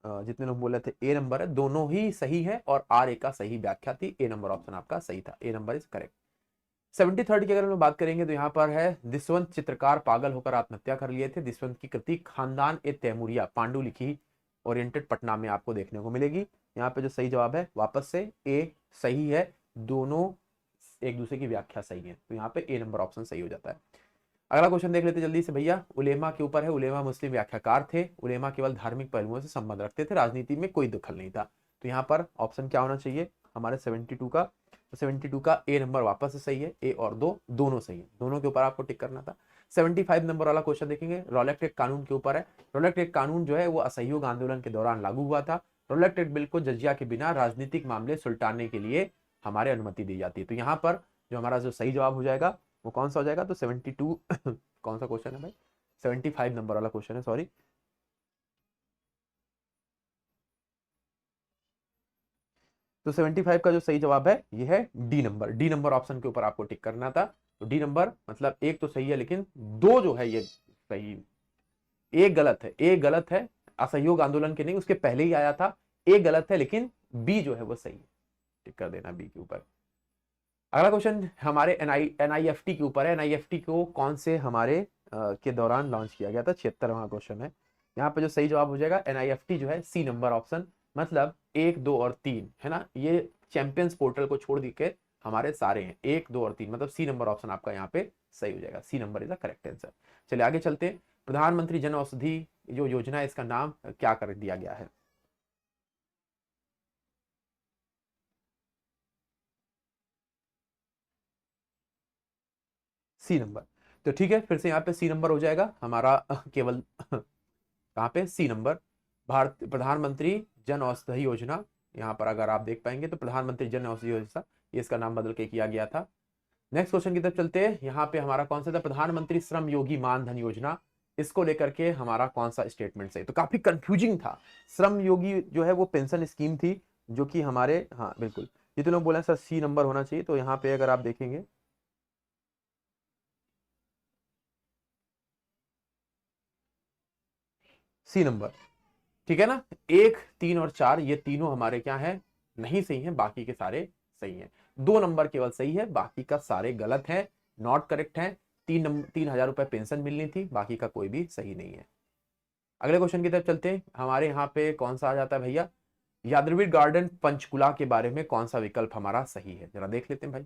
जितने लोग बोले थे ए नंबर है, दोनों ही सही है और आर ए का सही व्याख्या थी। ए नंबर ऑप्शन आपका सही था, ए नंबर इज करेक्ट। 73 की अगर हम बात करेंगे तो यहाँ पर है, दिसवंत चित्रकार पागल होकर आत्महत्या कर लिए थे। दिसवंत की कृति खानदान ए तैमूरिया पांडुलिखी ओरिएंटेड पटना में आपको देखने को मिलेगी। यहाँ पे जो सही जवाब है वापस से ए सही है, दोनों एक दूसरे की व्याख्या सही है, तो यहाँ पे ए नंबर ऑप्शन सही हो जाता है। अगला क्वेश्चन देख लेते जल्दी से भैया, उलेमा के ऊपर है। उलेमा मुस्लिम व्याख्याकार थे। उलेमा केवल धार्मिक पहलुओं से संबंध रखते थे, राजनीति में कोई दखल नहीं था। तो यहाँ पर ऑप्शन क्या होना चाहिए हमारे 72 का? तो 72 का ए नंबर वापस से सही है, ए और 2 दोनों सही है, दोनों के ऊपर आपको टिक करना था। 75 नंबर वाला क्वेश्चन देखेंगे, रॉलेट एक्ट कानून के ऊपर है। रॉलेट एक्ट कानून जो है वो असहयोग आंदोलन के दौरान लागू हुआ था। रॉलेट एक्ट बिल को जजिया के बिना राजनीतिक मामले सुलटाने के लिए हमारे अनुमति दी जाती है। तो यहाँ पर जो हमारा जो सही जवाब हो जाएगा वो कौन सा हो जाएगा? तो 72 कौन सा क्वेश्चन है भाई? 75 नंबर वाला क्वेश्चन है, सॉरी। तो 75 का जो सही जवाब है ये है D number. D number option के ऊपर आपको टिक करना था। तो डी नंबर मतलब एक तो सही है, लेकिन 2 जो है ये सही, एक गलत है, एक गलत है। असहयोग आंदोलन के नहीं, उसके पहले ही आया था। एक गलत है, लेकिन बी जो है वो सही है, टिक कर देना बी के ऊपर। अगला क्वेश्चन हमारे एनआईएफटी के ऊपर है। एनआईएफटी को कौन से हमारे के दौरान लॉन्च किया गया था? 76वां क्वेश्चन है। यहाँ पे जो सही जवाब हो जाएगा एनआईएफटी जो है सी नंबर ऑप्शन, मतलब 1, 2 और 3 है ना, ये चैंपियंस पोर्टल को छोड़ के हमारे सारे हैं 1, 2 और 3, मतलब सी नंबर ऑप्शन आपका यहाँ पे सही हो जाएगा। C number is the correct answer. चलिए आगे चलते हैं। प्रधानमंत्री जन औषधि जो योजना है इसका नाम क्या कर दिया गया है? C number. तो ठीक है, फिर से यहाँ पे सी नंबर हो जाएगा हमारा केवल कहाँ पे सी नंबर, भारत प्रधानमंत्री जन औषधि योजना। यहाँ पर अगर आप देख पाएंगे तो प्रधानमंत्री जन औषधि योजना, ये इसका नाम बदल के किया गया था। नेक्स्ट क्वेश्चन की तरफ चलते हैं। यहाँ पे हमारा कौन सा था, प्रधानमंत्री श्रम योगी मान धन योजना, इसको लेकर के हमारा कौन सा स्टेटमेंट है? तो काफी कंफ्यूजिंग था। श्रम योगी जो है वो पेंशन स्कीम थी, जो कि हमारे, हाँ बिल्कुल, जितने लोग बोले सर सी नंबर होना चाहिए, तो यहाँ पे अगर आप देखेंगे सी नंबर, ठीक है ना। एक, तीन और चार ये तीनों हमारे क्या है, नहीं सही है, बाकी के सारे सही हैं। दो नंबर केवल सही है, बाकी का सारे गलत है, नॉट करेक्ट है। 3,000 रुपए पेंशन मिलनी थी, बाकी का कोई भी सही नहीं है। अगले क्वेश्चन की तरफ चलते हैं। हमारे यहाँ पे कौन सा आ जाता है भैया, यादवीर गार्डन पंचकुला के बारे में कौन सा विकल्प हमारा सही है, जरा देख लेते हैं भाई।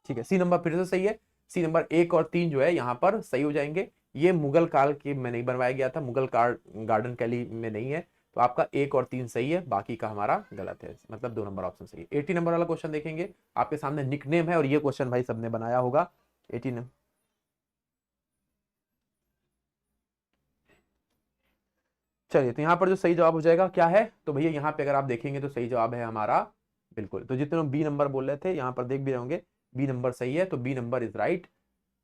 ठीक है, सी नंबर फिर से सही है। सी नंबर एक और तीन जो है यहाँ पर सही हो जाएंगे। ये मुगल काल के में नहीं बनवाया गया था, मुगल गार्डन कैली में नहीं है, तो आपका एक और तीन सही है, बाकी का हमारा गलत है, मतलब दो नंबर ऑप्शन सही है। 80 नंबर वाला क्वेश्चन देखेंगे, आपके सामने निकनेम है, और ये क्वेश्चन भाई सबने बनाया होगा। 18, चलिए, तो यहाँ पर जो सही जवाब हो जाएगा क्या है, तो भैया यहाँ पे अगर आप देखेंगे तो सही जवाब है हमारा, बिल्कुल, तो जितने लोग बी नंबर बोल रहे थे यहाँ पर देख भी रहे होंगे, बी नंबर सही है, तो बी नंबर इज राइट,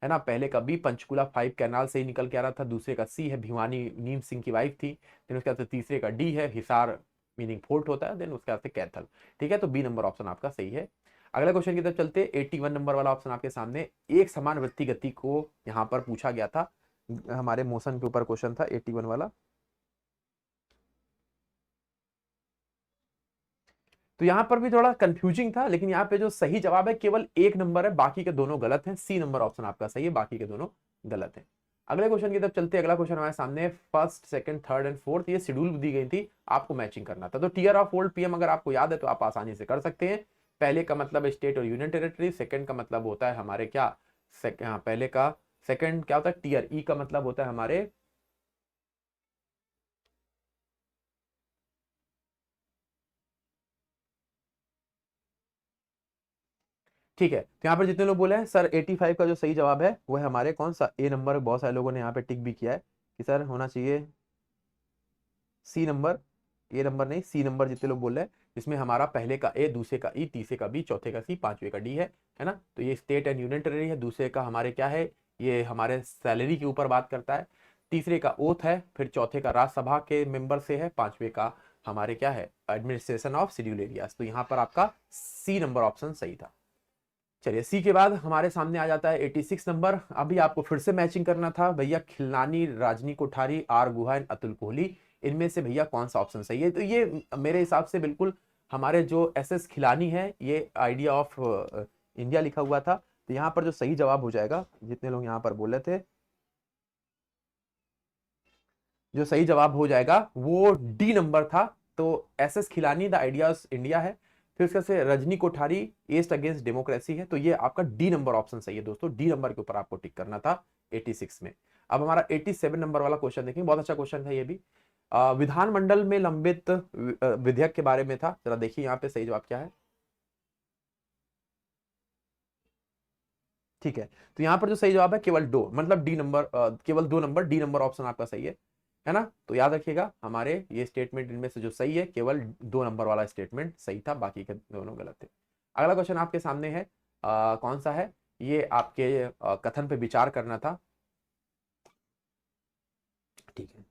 है ना। पहले का बी पंचकुला 5 कैनाल से ही निकल के आ रहा था, दूसरे का सी है भिवानी नीम सिंह की वाइफ थी, देन उसके बाद तीसरे का डी है हिसार मीनिंग फोर्ट होता है, देन उसके बाद से कैथल। ठीक है, तो बी नंबर ऑप्शन आपका सही है। अगले क्वेश्चन की तरफ चलते, 81 नंबर वाला ऑप्शन आपके सामने, एक समान वृत्ति गति को यहाँ पर पूछा गया था, हमारे मोशन के ऊपर क्वेश्चन था 81 वाला। तो यहाँ पर भी थोड़ा कंफ्यूजिंग था, लेकिन यहाँ पे जो सही जवाब है केवल एक नंबर है, बाकी के दोनों गलत हैं। सी नंबर ऑप्शन आपका सही है, बाकी के दोनों गलत हैं। अगले क्वेश्चन की तरफ चलते हैं। अगला क्वेश्चन हमारे सामने first, second, third and fourth, ये शेड्यूल दी गई थी, आपको मैचिंग करना था। तो टीयर ऑफ ओल्ड पीएम अगर आपको याद है तो आप आसानी से कर सकते हैं। पहले का मतलब स्टेट और यूनियन टेरिटरी, सेकंड का मतलब होता है हमारे क्या, पहले का सेकंड क्या होता है, टीयर ई का मतलब होता है हमारे, ठीक है। तो यहाँ पर जितने लोग बोले हैं सर 85 का जो सही जवाब है वो है हमारे कौन सा, ए नंबर। बहुत सारे लोगों ने यहाँ पे टिक भी किया है कि सर होना चाहिए सी नंबर, ए नंबर नहीं, सी नंबर जितने लोग बोल रहे हैं, जिसमें हमारा पहले का ए, दूसरे का ई, तीसरे का बी, चौथे का सी, पांचवे का डी है ना। तो ये स्टेट एंड यूनियन टेरिटरी है। दूसरे का हमारे क्या है, ये हमारे सैलरी के ऊपर बात करता है। तीसरे का ओथ है, फिर चौथे का राज्यसभा के मेंबर से है, पांचवे का हमारे क्या है, एडमिनिस्ट्रेशन ऑफ शेड्यूल एरियाज। तो यहाँ पर आपका सी नंबर ऑप्शन सही था। चलिए, सी के बाद हमारे सामने आ जाता है 86 नंबर। अभी आपको फिर से मैचिंग करना था भैया, खिलनानी, राजनी कोठारी, आर गुहा, अतुल कोहली, इनमें से भैया कौन सा ऑप्शन सही है? तो ये मेरे हिसाब से बिल्कुल हमारे जो एस एस खिलानी है, ये आइडिया ऑफ इंडिया लिखा हुआ था, तो यहाँ पर जो सही जवाब हो जाएगा, जितने लोग यहाँ पर बोले थे, जो सही जवाब हो जाएगा वो डी नंबर था। तो S S Khilnani the ideas India है, फिर उसके से Rajni Kothari state against democracy है। तो ये आपका डी नंबर ऑप्शन सही है दोस्तों, डी नंबर के ऊपर आपको टिक करना था 86 में। अब हमारा 87 नंबर वाला क्वेश्चन देखेंगे, बहुत अच्छा क्वेश्चन था ये भी। विधानमंडल में लंबित विधेयक के बारे में था, जरा देखिए यहाँ पे सही जवाब क्या है। ठीक है, तो यहाँ पर जो सही जवाब है केवल दो, मतलब डी नंबर, केवल दो नंबर, डी नंबर ऑप्शन आपका सही है ना। तो याद रखिएगा हमारे ये स्टेटमेंट इनमें से जो सही है, केवल दो नंबर वाला स्टेटमेंट सही था, बाकी के दोनों गलत थे। अगला क्वेश्चन आपके सामने है, कौन सा है, ये आपके कथन पे विचार करना था। ठीक है,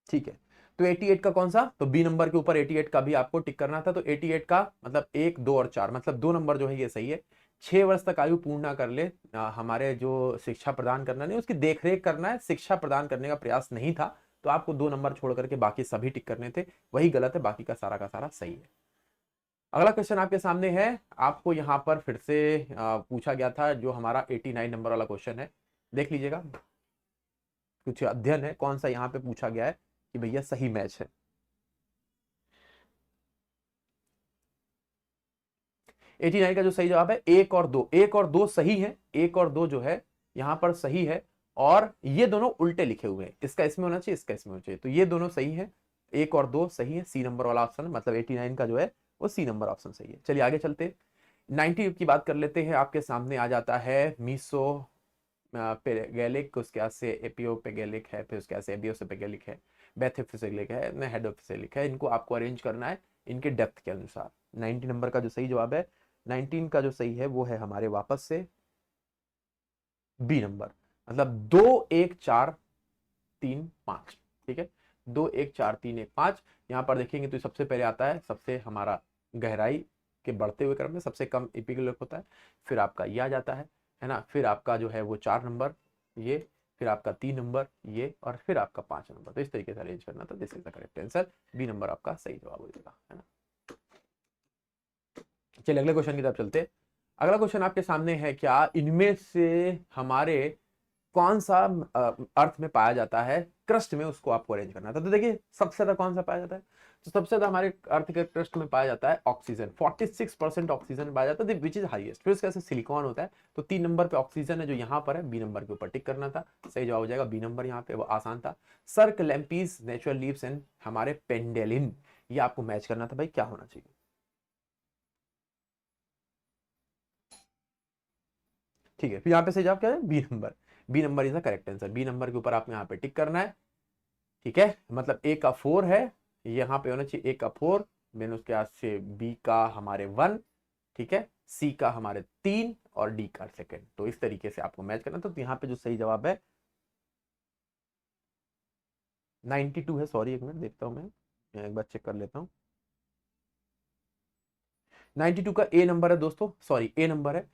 ठीक है। तो 88 का कौन सा, तो बी नंबर के ऊपर 88 का भी आपको टिक करना था। तो 88 का मतलब एक, दो और चार, मतलब दो नंबर जो है ये सही है। 6 वर्ष तक आयु पूर्ण ना कर ले, हमारे जो शिक्षा प्रदान करना नहीं, उसकी देखरेख करना है, शिक्षा प्रदान करने का प्रयास नहीं था, तो आपको दो नंबर छोड़ करके बाकी सभी टिक करने थे, वही गलत है, बाकी का सारा सही है। अगला क्वेश्चन आपके सामने है, आपको यहाँ पर फिर से पूछा गया था, जो हमारा 89 नंबर वाला क्वेश्चन है, देख लीजिएगा, कुछ अध्ययन है कौन सा यहाँ पे पूछा गया है कि भैया सही मैच है। 89 का जो सही जवाब है एक और दो, एक और दो सही है, एक और दो जो है यहाँ पर सही है, और ये दोनों उल्टे लिखे हुए हैं, इसका इसमें होना चाहिए, इसका इसमें होना चाहिए, तो ये दोनों सही है, 1 और 2 सही है, सी नंबर वाला ऑप्शन, मतलब 89 का जो है वो सी नंबर ऑप्शन सही है। चलिए आगे चलते, 90 की बात कर लेते हैं। आपके सामने आ जाता है मीसो पेगेलिक, उसके बाद से एपियोपेगेलिक है, फिर उसके बाद से एबियोसेपेगेलिक है, बेथिफिसिलिक है, हेडोफिसिलिक है। इनको आपको अरेंज करना है इनके डेप्थ के अनुसार। 90 नंबर का जो सही जवाब है, 19 का जो सही है वो है हमारे वापस से बी नंबर, मतलब 2 1 4 3 5। ठीक है, 2 1 4 3 1 5। यहाँ पर देखेंगे तो सबसे पहले आता है, सबसे हमारा गहराई के बढ़ते हुए क्रम में सबसे कम एपिगेलिक होता है, फिर आपका ये आ जाता है ना, फिर आपका जो है वो 4 नंबर ये, फिर आपका 3 नंबर ये, और फिर आपका 5 नंबर। तो इस तरीके से अरेंज करना था। This is the correct answer, B number आपका सही जवाब हो जाएगा, है ना। चलिए अगले क्वेश्चन की तरफ चलते हैं। अगला क्वेश्चन आपके सामने है, क्या इनमें से हमारे कौन सा अर्थ में पाया जाता है क्रस्ट में, उसको आपको अरेंज करना था। तो देखिए सबसे ज्यादा कौन सा पाया जाता है, तो सबसे ज्यादा हमारे अर्थ के क्रस्ट में पाया जाता है ऑक्सीजन, 46% ऑक्सीजन पाया जाता है, विच इज हाईएस्ट। फिर उसके बाद सिलिकॉन होता है, तो 3 नंबर पे ऑक्सीजन है जो यहाँ पर है, बी नंबर के ऊपर टिक करना था, सही जवाब हो जाएगा बी नंबर। यहाँ पे वो आसान था। सर्क लैम्पीस, नेचुरल लीव्स एंड हमारे पेंडेलिन, ये आपको मैच करना था भाई, क्या होना चाहिए। ठीक है, फिर यहाँ पे सही जवाब क्या है, B number. B number is the correct answer, B number के ऊपर आपको यहाँ पे टिक करना है। ठीक है, मतलब ए का 4 है, यहाँ पे होना चाहिए ए का 4, देन उसके बाद से बी का हमारे 1, ठीक है, सी का हमारे 3 और डी का सेकंड। तो इस तरीके से आपको मैच करना था। तो यहाँ पे जो सही जवाब है 92 है, सॉरी एक मिनट देखता हूँ मैं एक बार चेक कर लेता हूँ। 92 का ए नंबर है दोस्तों, सॉरी ए नंबर है।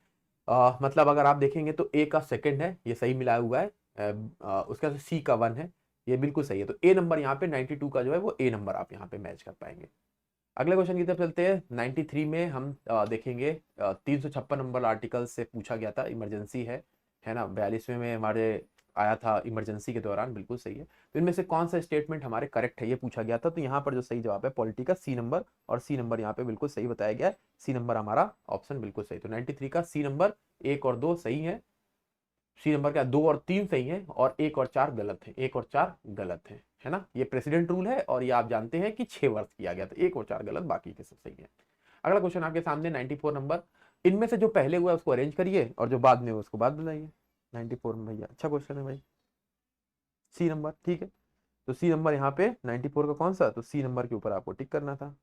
मतलब अगर आप देखेंगे तो ए का सेकंड है, ये सही मिलाया हुआ है, उसके बाद सी का 1 है, ये बिल्कुल सही है। तो ए नंबर यहाँ पे 92 का जो है वो ए नंबर आप यहाँ पे मैच कर पाएंगे। अगले क्वेश्चन की तरफ चलते हैं। 93 में हम देखेंगे 356 नंबर आर्टिकल से पूछा गया था, इमरजेंसी है ना। 42वें में हमारे आया था इमरजेंसी के दौरान, बिल्कुल सही है। तो इनमें से कौन सा स्टेटमेंट हमारे करेक्ट है, ये पूछा गया था। तो यहाँ पर जो सही जवाब है पॉलिटी का सी नंबर, और सी नंबर यहाँ पे बिल्कुल सही बताया गया है, सी नंबर हमारा ऑप्शन बिल्कुल सही। तो 93 का सी नंबर 1 और 2 सही है, सी नंबर का 2 और 3 सही है, और 1 और 4 गलत है, 1 और 4 गलत है ना। ये प्रेसिडेंट रूल है, और ये आप जानते हैं कि 6 वर्ष किया गया था, 1 और 4 गलत, बाकी के सब सही है। अगला क्वेश्चन आपके सामने 94 नंबर, इनमें से जो पहले हुआ है उसको अरेंज करिए, और जो बाद में हुआ उसको बाद बताइए। 94 में भैया अच्छा क्वेश्चन है भाई, सी नंबर, ठीक है। तो सी नंबर यहाँ पे 94 का कौन सा, तो सी नंबर के ऊपर आपको टिक करना था,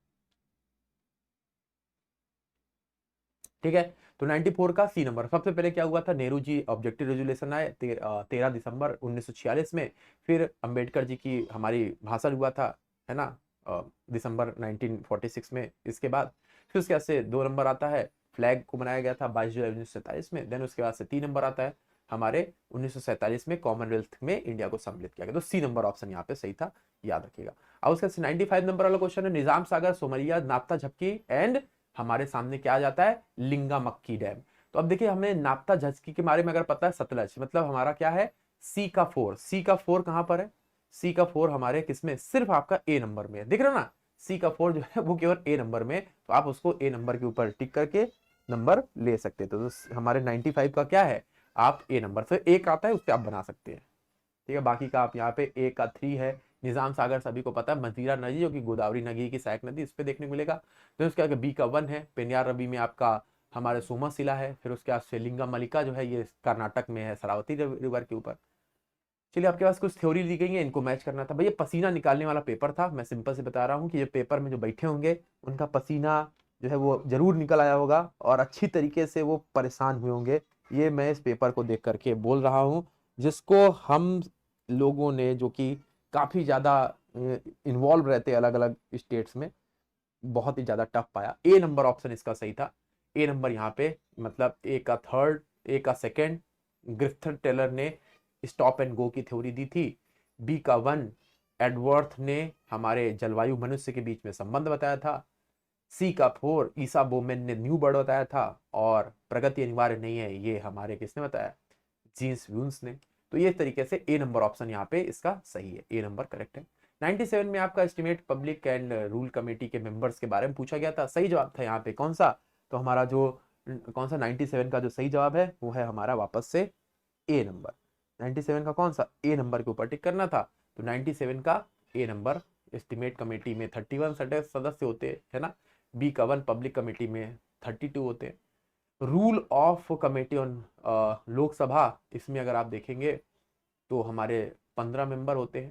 ठीक है। तो 94 का सी नंबर, सबसे पहले क्या हुआ था, नेहरू जी ऑब्जेक्टिव रेजुलेशन आए 13 दिसंबर 1946 में। फिर अंबेडकर जी की हमारी भाषण हुआ था, है ना, दिसंबर 1946 में। इसके बाद फिर उसके बाद से 2 नंबर आता है, फ्लैग को बनाया गया था 22 जुलाई 1947 में। देन उसके बाद से 3 नंबर आता है हमारे 1947 में, कॉमनवेल्थ में इंडिया को सम्मिलित किया गया। तो सी नंबर ऑप्शन यहाँ पे सही था, याद रखिएगा। अब उसके 95 नंबर वाला क्वेश्चन है, निजाम सागर, सोमलिया, नाप्ता झपकी एंड हमारे सामने क्या आ जाता है, लिंगा मक्की डैम। तो अब देखिए हमें नाप्ता झपकी के बारे में अगर पता है, सतलज, मतलब हमारा क्या है, सी का 4, सी का 4 कहां पर है, सी का 4 हमारे किसमें, सिर्फ आपका ए नंबर में है, दिख रहा ना, सी का 4 जो है वो केवल ए नंबर में। तो आप उसको ए नंबर के ऊपर टिक करके नंबर ले सकते हैं। तो हमारे 95 का क्या है, आप ए नंबर से एक आता है उससे आप बना सकते हैं, ठीक है। बाकी का आप यहाँ पे ए का 3 है, निजाम सागर सभी को पता है, मंजीरा नदी जो कि गोदावरी नदी की सहायक नदी, इस पे देखने को मिलेगा। तो उसके आगे बी का 1 है, पेनियार रवि में आपका हमारे सोमाशिला है। फिर उसके बाद लिंगा मलिका जो है ये कर्नाटक में है, शरावती रिवर के ऊपर। चलिए आपके पास कुछ थ्योरी दी गई है, इनको मैच करना था भैया। पसीना निकालने वाला पेपर था, मैं सिंपल से बता रहा हूँ कि ये पेपर में जो बैठे होंगे उनका पसीना जो है वो जरूर निकल आया होगा, और अच्छी तरीके से वो परेशान हुए होंगे। ये मैं इस पेपर को देख करके बोल रहा हूँ, जिसको हम लोगों ने, जो कि काफी ज्यादा इन्वॉल्व रहते अलग अलग स्टेट्स में, बहुत ही ज्यादा टफ पाया। ए नंबर ऑप्शन इसका सही था, ए नंबर यहाँ पे, मतलब ए का 3rd, ए का 2nd, ग्रिफ्थ टेलर ने स्टॉप एंड गो की थ्योरी दी थी। बी का 1, एडवर्थ ने हमारे जलवायु मनुष्य के बीच में संबंध बताया था। सी का 4, ईसा बोमेन ने न्यू बर्ड बताया था। और प्रगति अनिवार्य नहीं है, ये हमारे किसने बताया, जीन्स व्यून्स ने। तो ये तरीके से ए नंबर ऑप्शन यहाँ पे इसका सही है, ए नंबर करेक्ट है। 97 में आपका estimate public and rule committee के मेंबर्स के बारे में पूछा गया था, सही जवाब था यहाँ पे कौन सा, तो हमारा जो कौन सा 97 का जो सही जवाब है वो है हमारा वापस से ए नंबर। 97 का कौन सा, ए नंबर के ऊपर टिक करना था, तो 97 का ए नंबर। एस्टिमेट कमेटी में 31 सदस्य होते हैं, है ना। बी का 1 पब्लिक कमेटी में 32 होते हैं। Rule of committee on Lok Sabha, इसमें अगर आप देखेंगे तो हमारे 15 मेंबर होते हैं,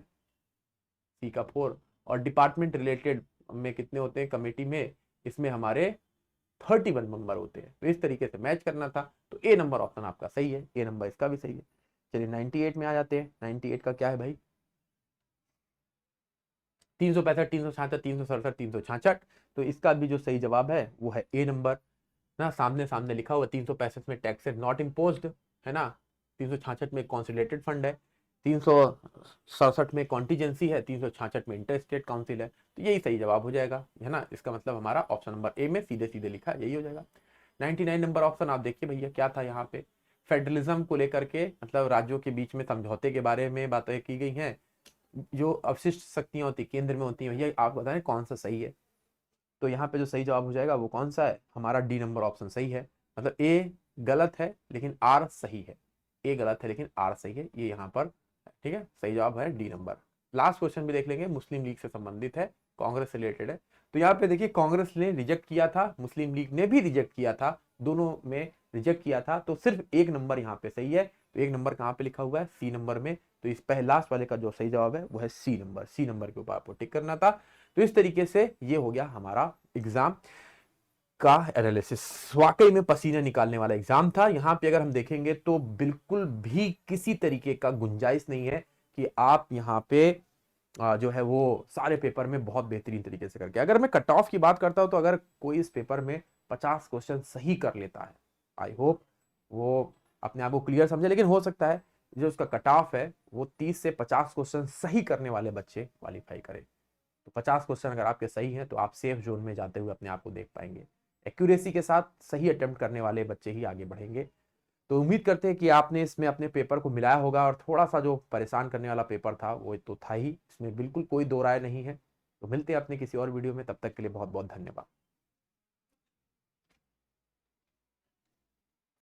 सी का 4। और डिपार्टमेंट रिलेटेड में कितने होते हैं कमेटी में, इसमें हमारे 31 मेंबर होते हैं। तो इस तरीके से मैच करना था, तो ए नंबर ऑप्शन आपका सही है, ए नंबर इसका भी सही है। चलिए 98 में आ जाते हैं। 98 का क्या है भाई, 365, 366, 367, 366। तो इसका भी जो सही जवाब है वो है ए नंबर ना। सामने सामने लिखा हुआ 365 में टैक्सेस नॉट इम्पोज्ड, है ना। 366 में कॉन्सिलेटेड फंड है, 367 में कॉन्टीजेंसी है, 366 में इंटर स्टेट काउंसिल है। तो यही सही जवाब हो जाएगा, है ना। इसका मतलब हमारा ऑप्शन नंबर ए में सीधे सीधे लिखा यही हो जाएगा। 99 नंबर ऑप्शन आप देखिए भैया क्या था यहाँ पे, फेडरलिज्म को लेकर के, मतलब राज्यों के बीच में समझौते के बारे में बातें की गई हैं। जो अवशिष्ट शक्तियां होती केंद्र में होती हैं, भैया आप बताएं कौन सा सही है। तो यहाँ पे जो सही जवाब हो जाएगा वो कौन सा है, हमारा डी नंबर ऑप्शन सही है। मतलब ए गलत है लेकिन आर सही है, ए गलत है लेकिन आर सही है, ये यहाँ पर ठीक है। सही जवाब है डी नंबर। लास्ट क्वेश्चन भी देख लेंगे, मुस्लिम लीग से संबंधित है, कांग्रेस से रिलेटेड है। तो यहाँ पे देखिए कांग्रेस ने रिजेक्ट किया था, मुस्लिम लीग ने भी रिजेक्ट किया था, दोनों में रिजेक्ट किया था। तो सिर्फ एक नंबर यहाँ पे सही है। तो एक नंबर कहाँ पे लिखा हुआ है, सी नंबर में। तो इस पहले लास्ट वाले का जो सही जवाब है वो है सी नंबर, सी नंबर के ऊपर आपको टिक करना था। तो इस तरीके से ये हो गया हमारा एग्जाम का एनालिसिस। वाकई में पसीने निकालने वाला एग्जाम था। यहाँ पे अगर हम देखेंगे तो बिल्कुल भी किसी तरीके का गुंजाइश नहीं है कि आप यहाँ पे जो है वो सारे पेपर में बहुत बेहतरीन तरीके से करके। अगर मैं कट ऑफ की बात करता हूं तो अगर कोई इस पेपर में 50 क्वेश्चन सही कर लेता है, आई होप वो अपने आप को क्लियर समझे। लेकिन हो सकता है जो उसका कट ऑफ है वो 30 से 50 क्वेश्चन सही करने वाले बच्चे क्वालिफाई करें। तो 50 क्वेश्चन अगर आपके सही हैं तो आप सेफ जोन में जाते हुए अपने आप को देख पाएंगे। एक्यूरेसी के साथ सही अटेम्प्ट करने वाले बच्चे ही आगे बढ़ेंगे। तो उम्मीद करते हैं कि आपने इसमें अपने पेपर को मिलाया होगा, और थोड़ा सा जो परेशान करने वाला पेपर था वो तो था ही, इसमें बिल्कुल कोई दो राय नहीं है। तो मिलते हैं अपने किसी और वीडियो में, तब तक के लिए बहुत बहुत धन्यवाद।